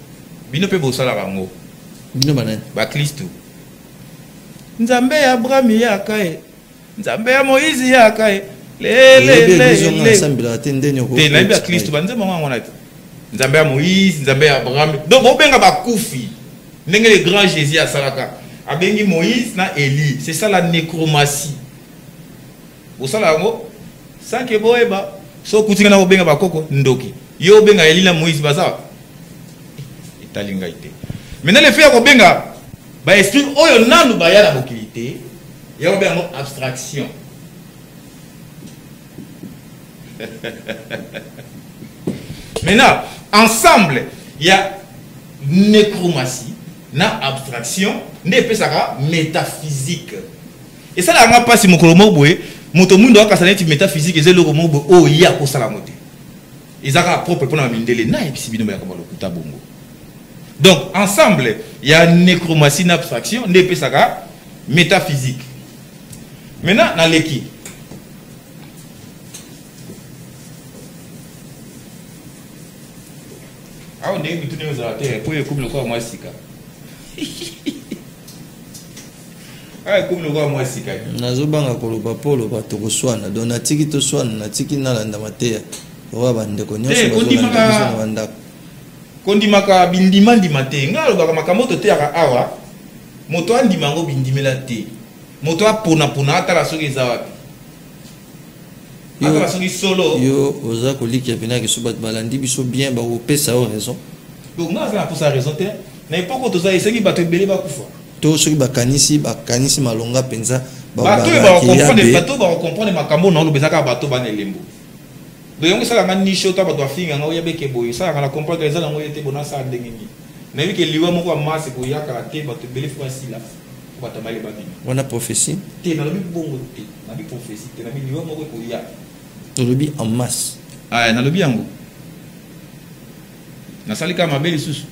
bino pe bosala bango bino banan ba Kristo nzambe ya Abraham ya kae nzambe ya Moïse ya kae le Kristo banze mama ngona nzambe ya Moïse nzambe ya Abraham donc obenga bakufi ndenge le grand Jésus a salaka abengi Moïse na Élie c'est ça la nécromancie osala ngo sans que boeba so kutinga na obenga bakoko ndoki yo obenga Élie na Moïse baza italinga ite maintenant le fait ya obenga ba esprit oyo nanu ba ya na bokilité ya obenga abstraction. Maintenant, ensemble, il y a nécromancie, na abstraction, ne peut ça métaphysique. Et ça là, pas si mon colomo boé, mon tout monde a cassé métaphysique et c'est le romo boé, oh il y a pour ça la moté. Ils ont propre pour la mindele na et puis si bino ya comme le kuta bongo. Donc ensemble, il y a nécromancie, na abstraction, ne peut ça métaphysique. Maintenant, dans l'équipe. Ah, on est tous les autres pour comme le corps moi sika. Ah, comme le corps moi sika. Nazo banga koloba polo ba to koswana dona tiki to swana na tiki na landa matea. Wa bande ko nyoso ba banda. Kondi maka bindima ndimate ngalo ba makamoto te aka awa. Moto andi mango bindimela te. Moto apona ata la soki zawapi. Yo oza koliki pena ke sobat balandi biso bien ba opesa raison. Donc nga za pour sa raison te na epoko to za esengi bato ebele ba kufa. To soki bakanisi malonga penza ba comprendre makambo na lo bezaka bato bana elembo. Donc yango sala ngani shota bato afinga nga oyebeke boye sala ngala comprendre ezala ngo yete bona sa ndengeni. Na yiki liwa moko masse ko yaka te bato ebele fois sila. Bato mali babini. On a prophétie. Te na lobi bongo te. Na bi prophétie te na bi liwa moko ko yaka. Lobby en masse. Ah, na lobby yango. Na salika mabeli susu.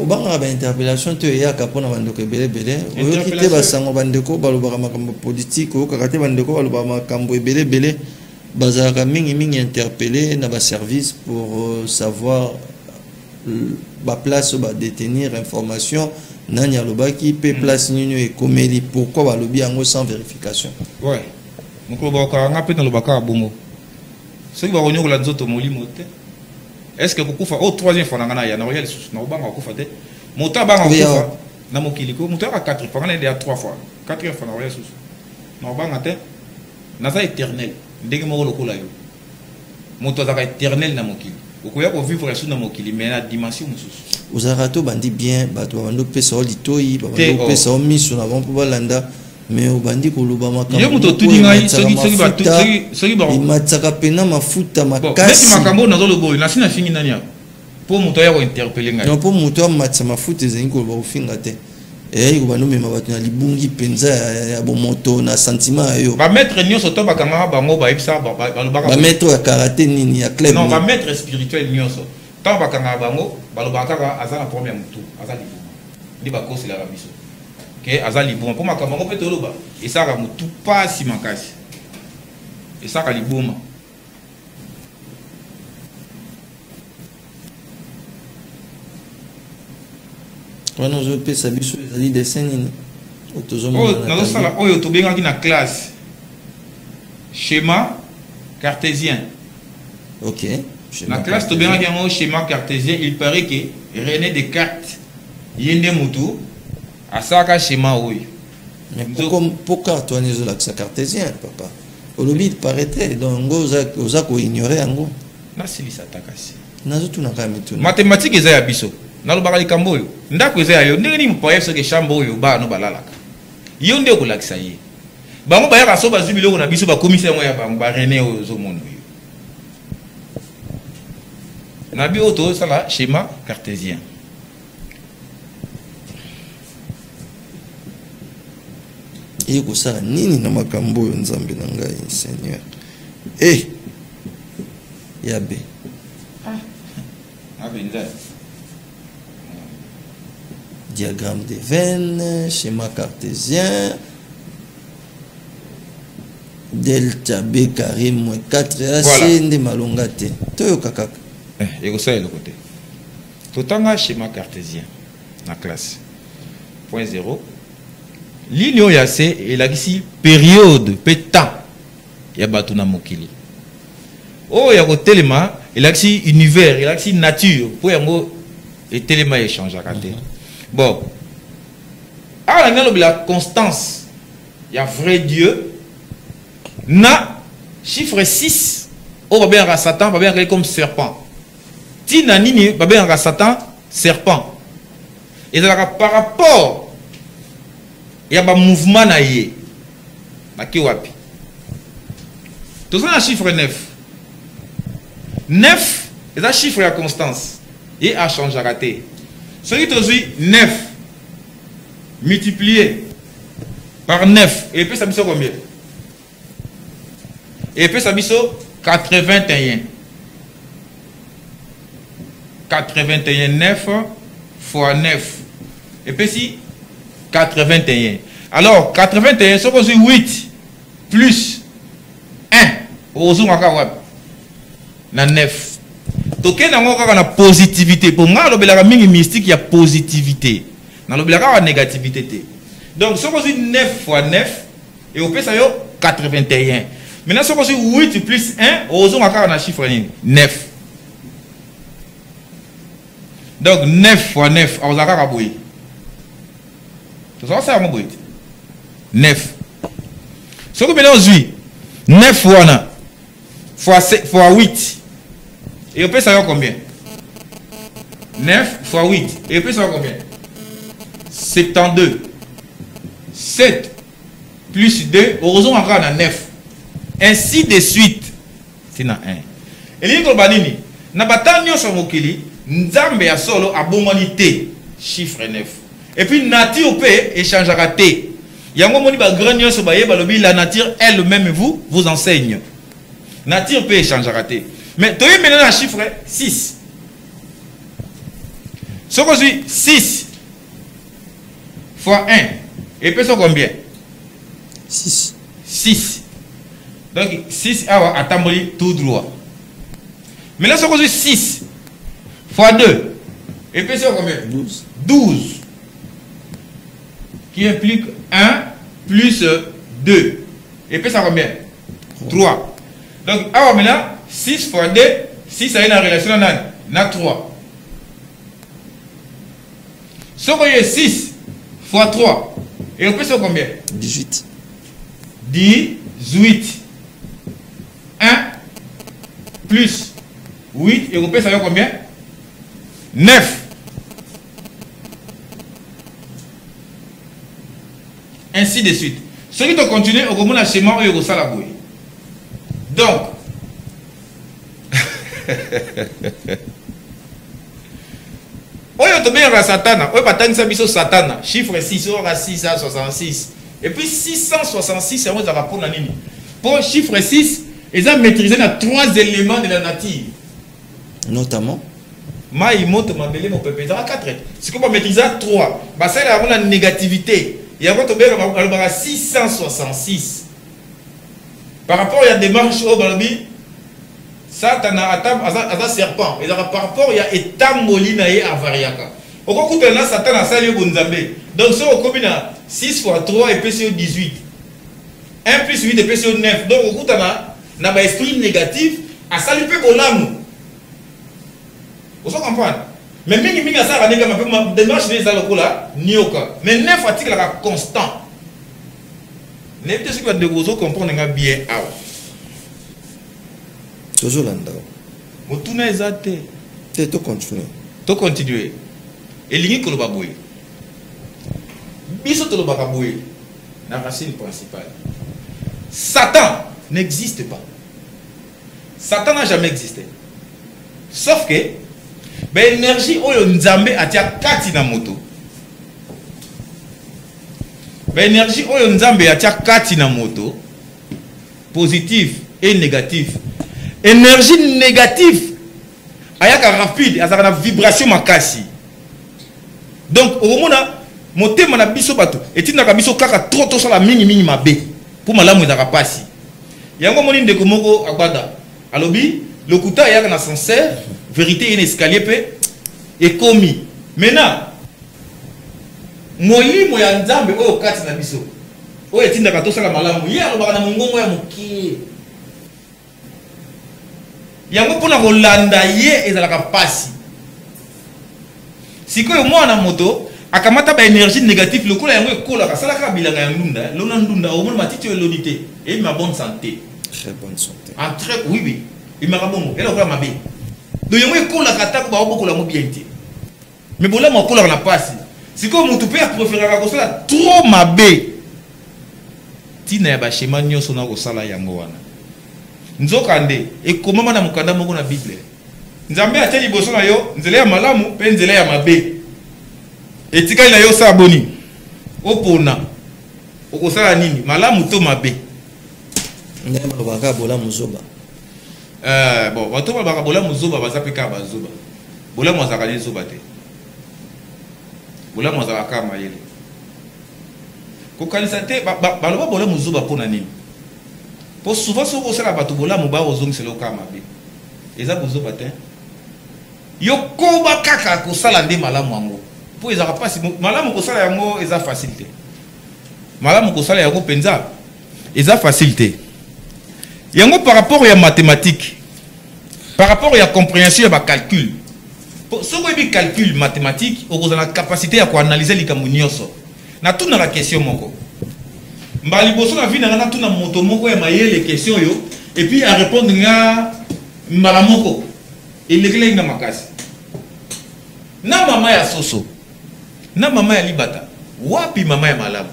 Obanga ba interpellation te ya kapona bandeko ebele. Oyo kite basango bandeko balobaka makambo politique, oyo kakate bandeko balobaka makambo ebele. Bazaka mingi interpeller na ba service pour savoir ba place ba détenir information. Nani alobaki pe place nini e komeli pourquoi ba lobi yango sans vérification. Ouais. Moko ba ka nga pe na lobaka bongo. Soki ba konyo la nzoto molimo te. est-ce que kokufa au troisième fois nangana ya na royal sous na obanga kokufa te moto banga kokufa na mokiliko moto a 4 fois ngana ya 3 fois 4e fois na royal sous na obanga te na za éternel ndenge moko lokola yo moto za éternel na mokili okoya ko vivre sous na mokili mais na dimension mususu uzarato bandi bien bato bando pesa litoi bando pesa omiso na bompo balanda mais obandi koloba makambo yo moto tudi ngai soki ba imatsaka pena mafuta makasi mais makambo na zolo boy na sina fingi nani ya po moto ya ko interpeller ngai non po moto amatsa mafuta ezali koloba ofinga te ko bando mema bato na libungi penza ya bomoto na sentiment yo ba maître nyonso to bakanga bango ba ipsa ba maître ya karaté nini ya club non ba maître spirituel nyonso to bakanga bango balobaka azala premier mutu azali ndi bakosi la biso que azali bon pour makambo pe toloba esaka mutu pasi makasi esaka liboma wana zo pesa biso ezali dessin nini nazosala oyo tobengaki na classe schéma cartésien. Ok. La classe tobengaki yango schéma cartésien. Il paraît que René Descartes yende mutu asaka schéma oyo. Mais pourquoi toi ne l'accès cartésien papa? Olobi paraît donc oza ko ignorer yango. Na silisa takasi. Nazo tuna kama tu. Mathématique eza ya biso. Nalobaka likambo oyo. Ndako eza yo ndenge ni mpoye soke chambo oyo ba no balalaka. Yo nde okolakisa ye. Bango bayaka so bazwi biloko na biso ba commissaire mo ya bango ba René oyo zo mondo yo. Na bi auto sala schéma cartésien. Et que ça nini na makambo oyo nzambe na ngai Seigneur. Yabe. Diagramme des veines, schéma cartésien, delta B carré moins 4AC de malongate. Toyo kakak. Et que ça est le côté. Totanga schéma cartésien la classe. Point 0. Ligne yase et la ici période pétant. Ya batuna mokili. Oh ya ko telema et là ici univers, et là ici nature pour yango et telema échange à côté. Bon. Alors la constance. Il y a vrai Dieu. Na chiffre 6. Oh va bien à Satan, va bien comme serpent. Tina nini va bien à Satan serpent. Et là par rapport il y a un mouvement na yé. Baki wapi. Tout ça un chiffre 9. 9 est un chiffre à constance. Et à changer à rater. Celui qui 9 multiplié par 9. Et puis ça me sort combien? Et puis ça me sort 81. 81 9 fois 9. Et puis si 81. Alors, 81, c'est que 8 plus 1. Au na 9. Donc, il y a une positivité. Pour moi, il y a une mystique, il y a positivité. Il y a une négativité. Donc, c'est que 9 fois 9, et au ça 81. Maintenant, c'est que 8 plus 1, au chiffre 9. Donc, 9 fois 9, au Zakaraboui. Ça, c'est 9. Ce que maintenant, 9 fois 8. Et on peut savoir combien? 9 fois 8. Et on peut savoir combien? 72. 7 plus 2. Heureusement, encore on a 9. Ainsi de suite. C'est na 1. Et l'île de Banini. N'a pas tant de mokili. Nzambe ya solo a bonité. Chiffre 9. Et puis nature peut échanger à rater. Yango moni ba grand nyonso ba yeba lobi la nature elle-même vous enseigne. Nature peut échanger à rater. Mais tu as maintenant un chiffre 6. Ce que je 6 fois 1. Et puis c'est combien? 6. 6. Donc 6 à tamboli tout droit. Mais là ce que je 6 fois 2. Et puis c'est combien? 12. 12. Qui implique 1 plus 2. Et puis ça combien? 3. Donc, alors maintenant, 6 fois 2, 6 a une relation na 3. Ce qu'on est 6 fois 3. Et on peut sur combien? 18. 18. 1 plus 8. Et on peut savoir combien? 9. Ainsi de suite. Ce qui doit continuer au moment de schéma, il y a la bouille. Donc, oyo bien satana, oyo batangisa biso satana, chiffre 6, on a 666. Et puis 666, c'est un rapport à nini. Pour chiffre 6, ils ont maîtrisé les 3 éléments de la nature. Notamment Maï monte ma belé mon pépé dans 4. C'est qu'on va maîtriser 3. Bah ça il y a la négativité. Il y a un bien 666. Par rapport à la démarche au Balbi, Satan a un serpent. Et par rapport il y a état molina et avariaka. Au coup de là, Satan a sali au Gonzambé. Donc ça au combine 6 fois 3 et PCO 18. 1 plus 8 et PCO 9. Donc au coup de là, n'a pas esprit négatif à saluer pour l'amour. Vous comprenez? Mais mingi ça va négatif ma démarche des là nioka. Mais 9 articles là constant. N'est-ce pas que vous comprendre bien ah. Toujours là. Motuna ezate. C'est tout continuer. Tout continuer. Et l'ingi ko ba boy. Biso to ba boy. La racine principale. Satan n'existe pas. Satan n'a jamais existé. Sauf que l'énergie oyo nzambe atia kati na moto. L'énergie oyo nzambe atia kati na moto, positif et négatif. Énergie négative ayaka rapide, azaka na vibration makasi. Donc au moment motema na biso bato etinaka biso kaka trop sala mingi mabe pour malamu ezaka pasi. Yango moni ndeko moko agbada alobi lokuta ayaka na sincère vérité et escalier pe et commis. Maintenant molimo ya nzambe oyo kati na biso oyo etindaka tosala malamu ye alobaka na mongongo ya mokie yango mpona kolanda ye ezalaka pasi. Sikoyo mwana moto akamata ba énergie négative lokola yango ekolaka salaka bilanga ya ndunda lona ndunda omona matiti eloni te et ma bonne santé. Très bonne santé. En très oui il m'a bon elle okola mabe donc yango ekolaka ta ba obokola mo bien te mais bola mo kolaka na pasi. Sikoyo moto pe préférera kosala trop mabe tina ya ba schéma nyonso na kosala yango wana nzokande ekomama na mukanda moko na Bible. Nzambe atia liboso na yo nzela ya malamu pe nzela ya mabe. Etikali na yo sa boni. Opona. Okosala nini? Malamu to mabe. Ndema baka bola muzoba. Bon, bato baka bola muzoba bazapeka bazoba. Bola mwazaka ni zoba te. Bola mwazaka kama yele. Kokanisa te baloba bola muzoba pona nini? Po souvent so kosala bato bola muba ozongisela kama mabe. Eza bozoba te. Yo koba kaka kosala nde malamu yango. Po ezaka pasi malamu kosala yango eza facilité. Malamu kosala yango penza eza facilité. Yango par rapport à mathématiques, par rapport à compréhension ya calcul. Ce qu'on dit calcul mathématique, on a la capacité à analyser les camunioso. Na tout na la question moko. Mbali boso na vie na tout na moto moko ya maye les questions yo et puis à répondre nga malamoko. Et les na makasi. Na mama ya soso. Na mama ya libata. Wapi mama ya malamu.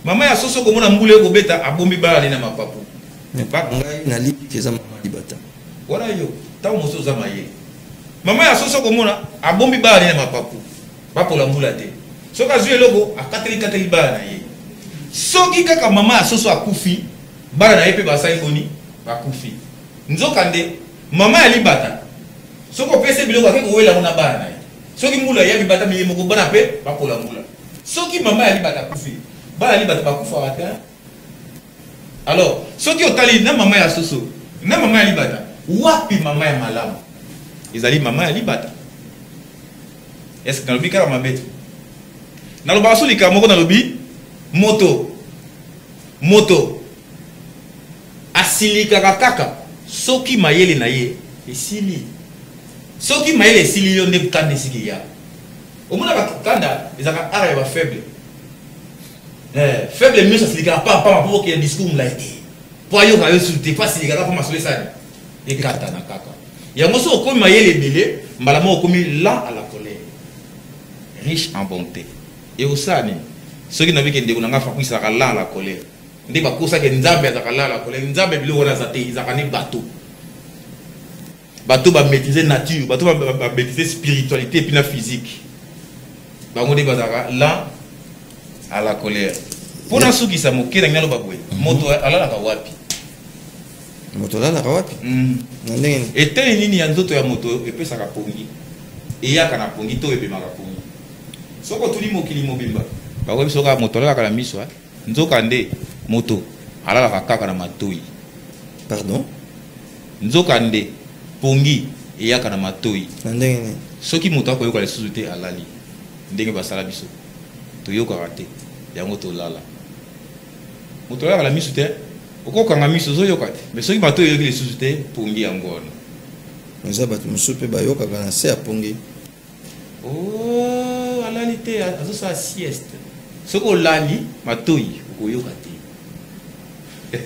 Mama ya soso komona mbule ko beta abombi bala na mapapu. Mais pas ngai na li keza mama libata. Wala yo, ta moso za maye. Mama ya soso komona abombi bala na mapapu. Ba pola mbula te. Soka zuye logo akateli bala na ye. Soki kaka mama ya soso akufi, bala na ye pe basali boni akufi. Nzokande mama ya libata. Soko pese biloko akeko wela mona bala na ye. Soki mbula ya libata mi moko bana pe ba pola mbula. Soki mama ya libata akufi, bala libata bakufa wata. Alors, soki otali na mama ya soso, na mama ya libata, wapi mama ya malamu? Ezali mama ya libata. Est-ce que nalobi kaka mabe? Naloba soli ka moko nalobi moto asilika kaka soki mayele na ye esili Ce qui m'a les silio ne kanda sikia. Au moins la kanda, ils ont un faible. Faible mieux ça se pas pour qu'il y ait un discours là. Pour y avoir insulté, pas si les gars pour m'assurer ça. Et kata na kaka. Il y a un morceau comme maïe les bélés, malamo comme lent à la colère, riche en bonté. Et au sani, ceux qui n'avaient qu'un dégoûtant fait ça lent à la colère. Ndi ba kosa ke nzambe azakala la colère, nzambe bilo wana zate izakani bateau. Bateau ba maîtriser nature, bateau ba maîtriser spiritualité puis la physique. Ba ngode bazaka lent à la colère. Pour na suki sa moke na ngalo babwe. Moto ala la kawapi. Moto la kawapi. Ndenge. Ete nini ya nzoto ya moto epesa ka pongi. E ya kana pongi to ebe maka pongi. Soko tuli mokili mobimba. Ba webi soka moto la kala miso nzoka nde moto ala la kaka na matoi. Pardon? Nzoka nde pongi e ya kana matoi. Ndenge. Soki moto ko yoka le suzute alali. Ndenge basala biso. To yoka raté. Yango to lala. Moto la kala miso te. Oko kanga miso zo yoka. Mais soki bato yoki le suzute pongi yango. Nza bato musupe ba yoka kana se apongi. Oh, alali te azo sa sieste. Soko lali matoi ko yoka te.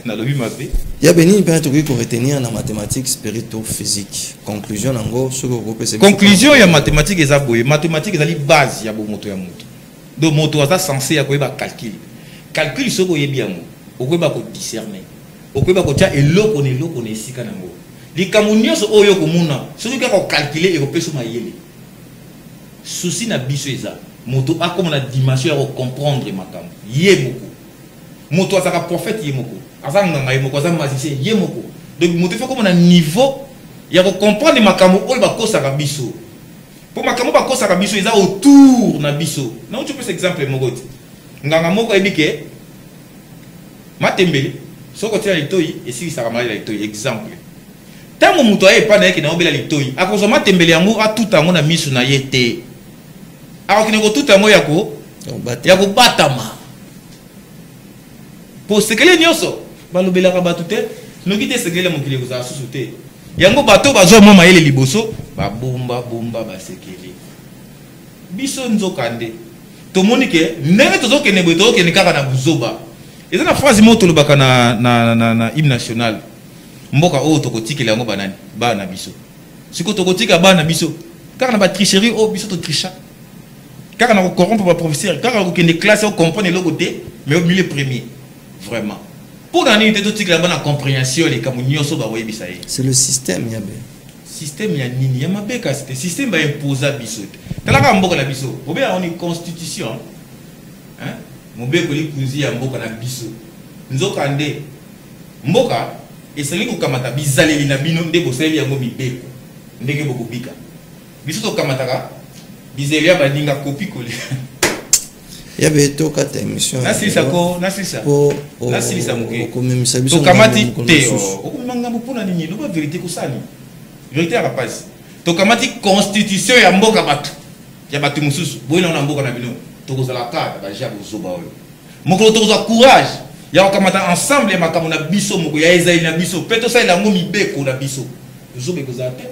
Na lobi mabe. Ya beni peut être que retenir na mathématiques spirito-physique. Conclusion nango soko ko pese. Conclusion ya mathématiques eza boye. Mathématiques eza li base ya bo moto ya moto. Do moto aza censé ya ko ba calcul. Calcul soko yebi yango. Okoyeba ko discerner. Okoyeba ko tia eloko ne sika nango. Likambo nyonso oyo komuna soki ka ko calculer e ko pesa mayele. Souci na biso eza moto a comme la dimension ya ko comprendre makambo. Ye moko. Moto azaka prophète ye moko. Azanga ngai moko azanga magicien ye moko. Donc moto fait comme na niveau ya ko comprendre makambo oyo ba kosa ka biso. Pour makambo ba kosa ka biso eza autour na biso. Na tu peux exemple moko. Nganga moko ebike matembele soko tia litoi esi saka mali la litoi exemple. Tango moto aye pa na yeke na obela litoi akozo matembele yango a tout tango na miso na yete. Akokine ko tout tango yako batama. Pour sekele nyoso balobela ka batu te noki te sekele mokili ko za susu te. Yango bato bazo moma yele liboso ba bomba ba sekele. Biso nzokande. To monike ndenge tozo kene boto kene kaka na buzoba. Eza na phrase moto lobaka na hymne national. Mboka o tokotikela yango banani bana biso. Siko tokotika bana biso. Kaka na ba tricherie o biso to tricha. Kaka na ko corrompre ba professeur, kaka ko kende classe o comprendre le côté mais au milieu premier. Vraiment. Pour gagner une tête la compréhension les camunioso ba webisa. C'est le système yabe. Système ya nini ya mabeka c'était système ba imposer biso. Talaka mboka la biso. Obe on une constitution. Hein? Mobeko li kunzi ya mboka na biso. Nzoka nde mboka esali ko kamata bizaleli na bino nde bosali yango mibeko. Ndenge bokubika. Biso to kamataka bizeli ya badinga kopi kole. Ya beto kata émission. Nasilisa ko, nasilisa. Nasilisa muke. To kamati teo. Okumanga mpona nini? Loba vérité ko sali. Vérité à passe. To kamati constitution ya mboka batu. Ya batu mususu. Boyina na mboka na bino. To kozala ka ba jabu zoba oyo. Moko to kozala courage. Ya kamata ensemble ya makambo na biso moko ya ezali na biso. Peto sa ila ngomi beko na biso. Zobe kozala te.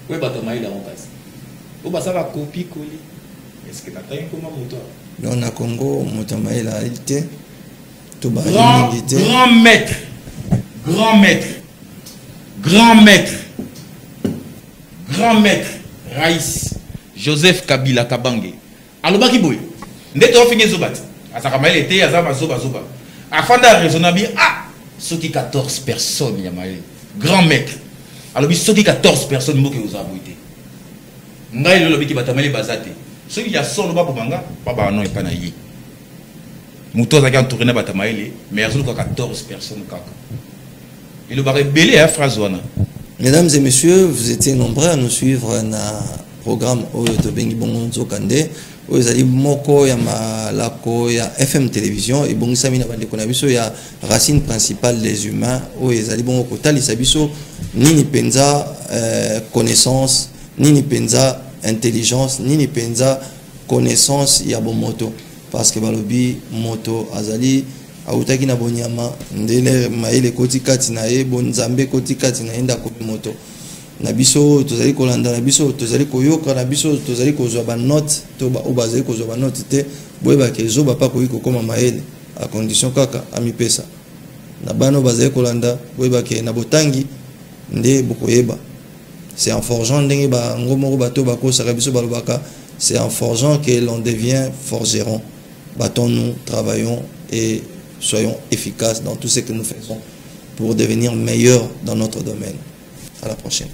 We bato maila on passe. Oba ça va copier coller. Est-ce que t'as un comment moto? On a Congo, Motamaï la réalité. Grand maître, Raïs, Joseph Kabila Kabange. Alors, Bakiboy, dès que tu as fini Zobat, à Sakamaïl était à Zoba. Afin de raisonner, ceux qui 14 personnes, Yamaïl, grand maître. Alors, ceux qui 14 personnes, vous avez abouté. Ngai le lobby qui batameli bazate. Ceux qui a solo ba banga, papa non pas na yi. Mouto za entouré na batamaeli, mais il y a 14 personnes kaka. Il va rebeller à phrase wana. Mesdames et messieurs, vous étiez nombreux à nous suivre dans le programme de Bengi Bongonzo Kande. Vous avez moko ya malako ya FM télévision et bon sami na bande konabiso ya racine principale des humains. Vous avez bon kotali sabiso nini penza connaissance, nini penza intelligence, nini penza connaissance ya bon moto parce que balobi moto azali autaki na bonyama ndele maile koti kati na e bon nzambe koti kati na enda ko moto nabiso tozali kolanda nabiso tozali koyoka nabiso tozali kozwa ba note to ba obazali kozwa ba note te boyeba ke zo ba pa koyi kokoma maele à condition kaka amipesa na bano bazali kolanda boyeba ke na botangi nde bokoyeba. C'est en forgeant ndenge ba ngomoko bato bakosaka biso balobaka, c'est en forgeant que l'on devient forgeron. Battons-nous, travaillons et soyons efficaces dans tout ce que nous faisons pour devenir meilleurs dans notre domaine. À la prochaine.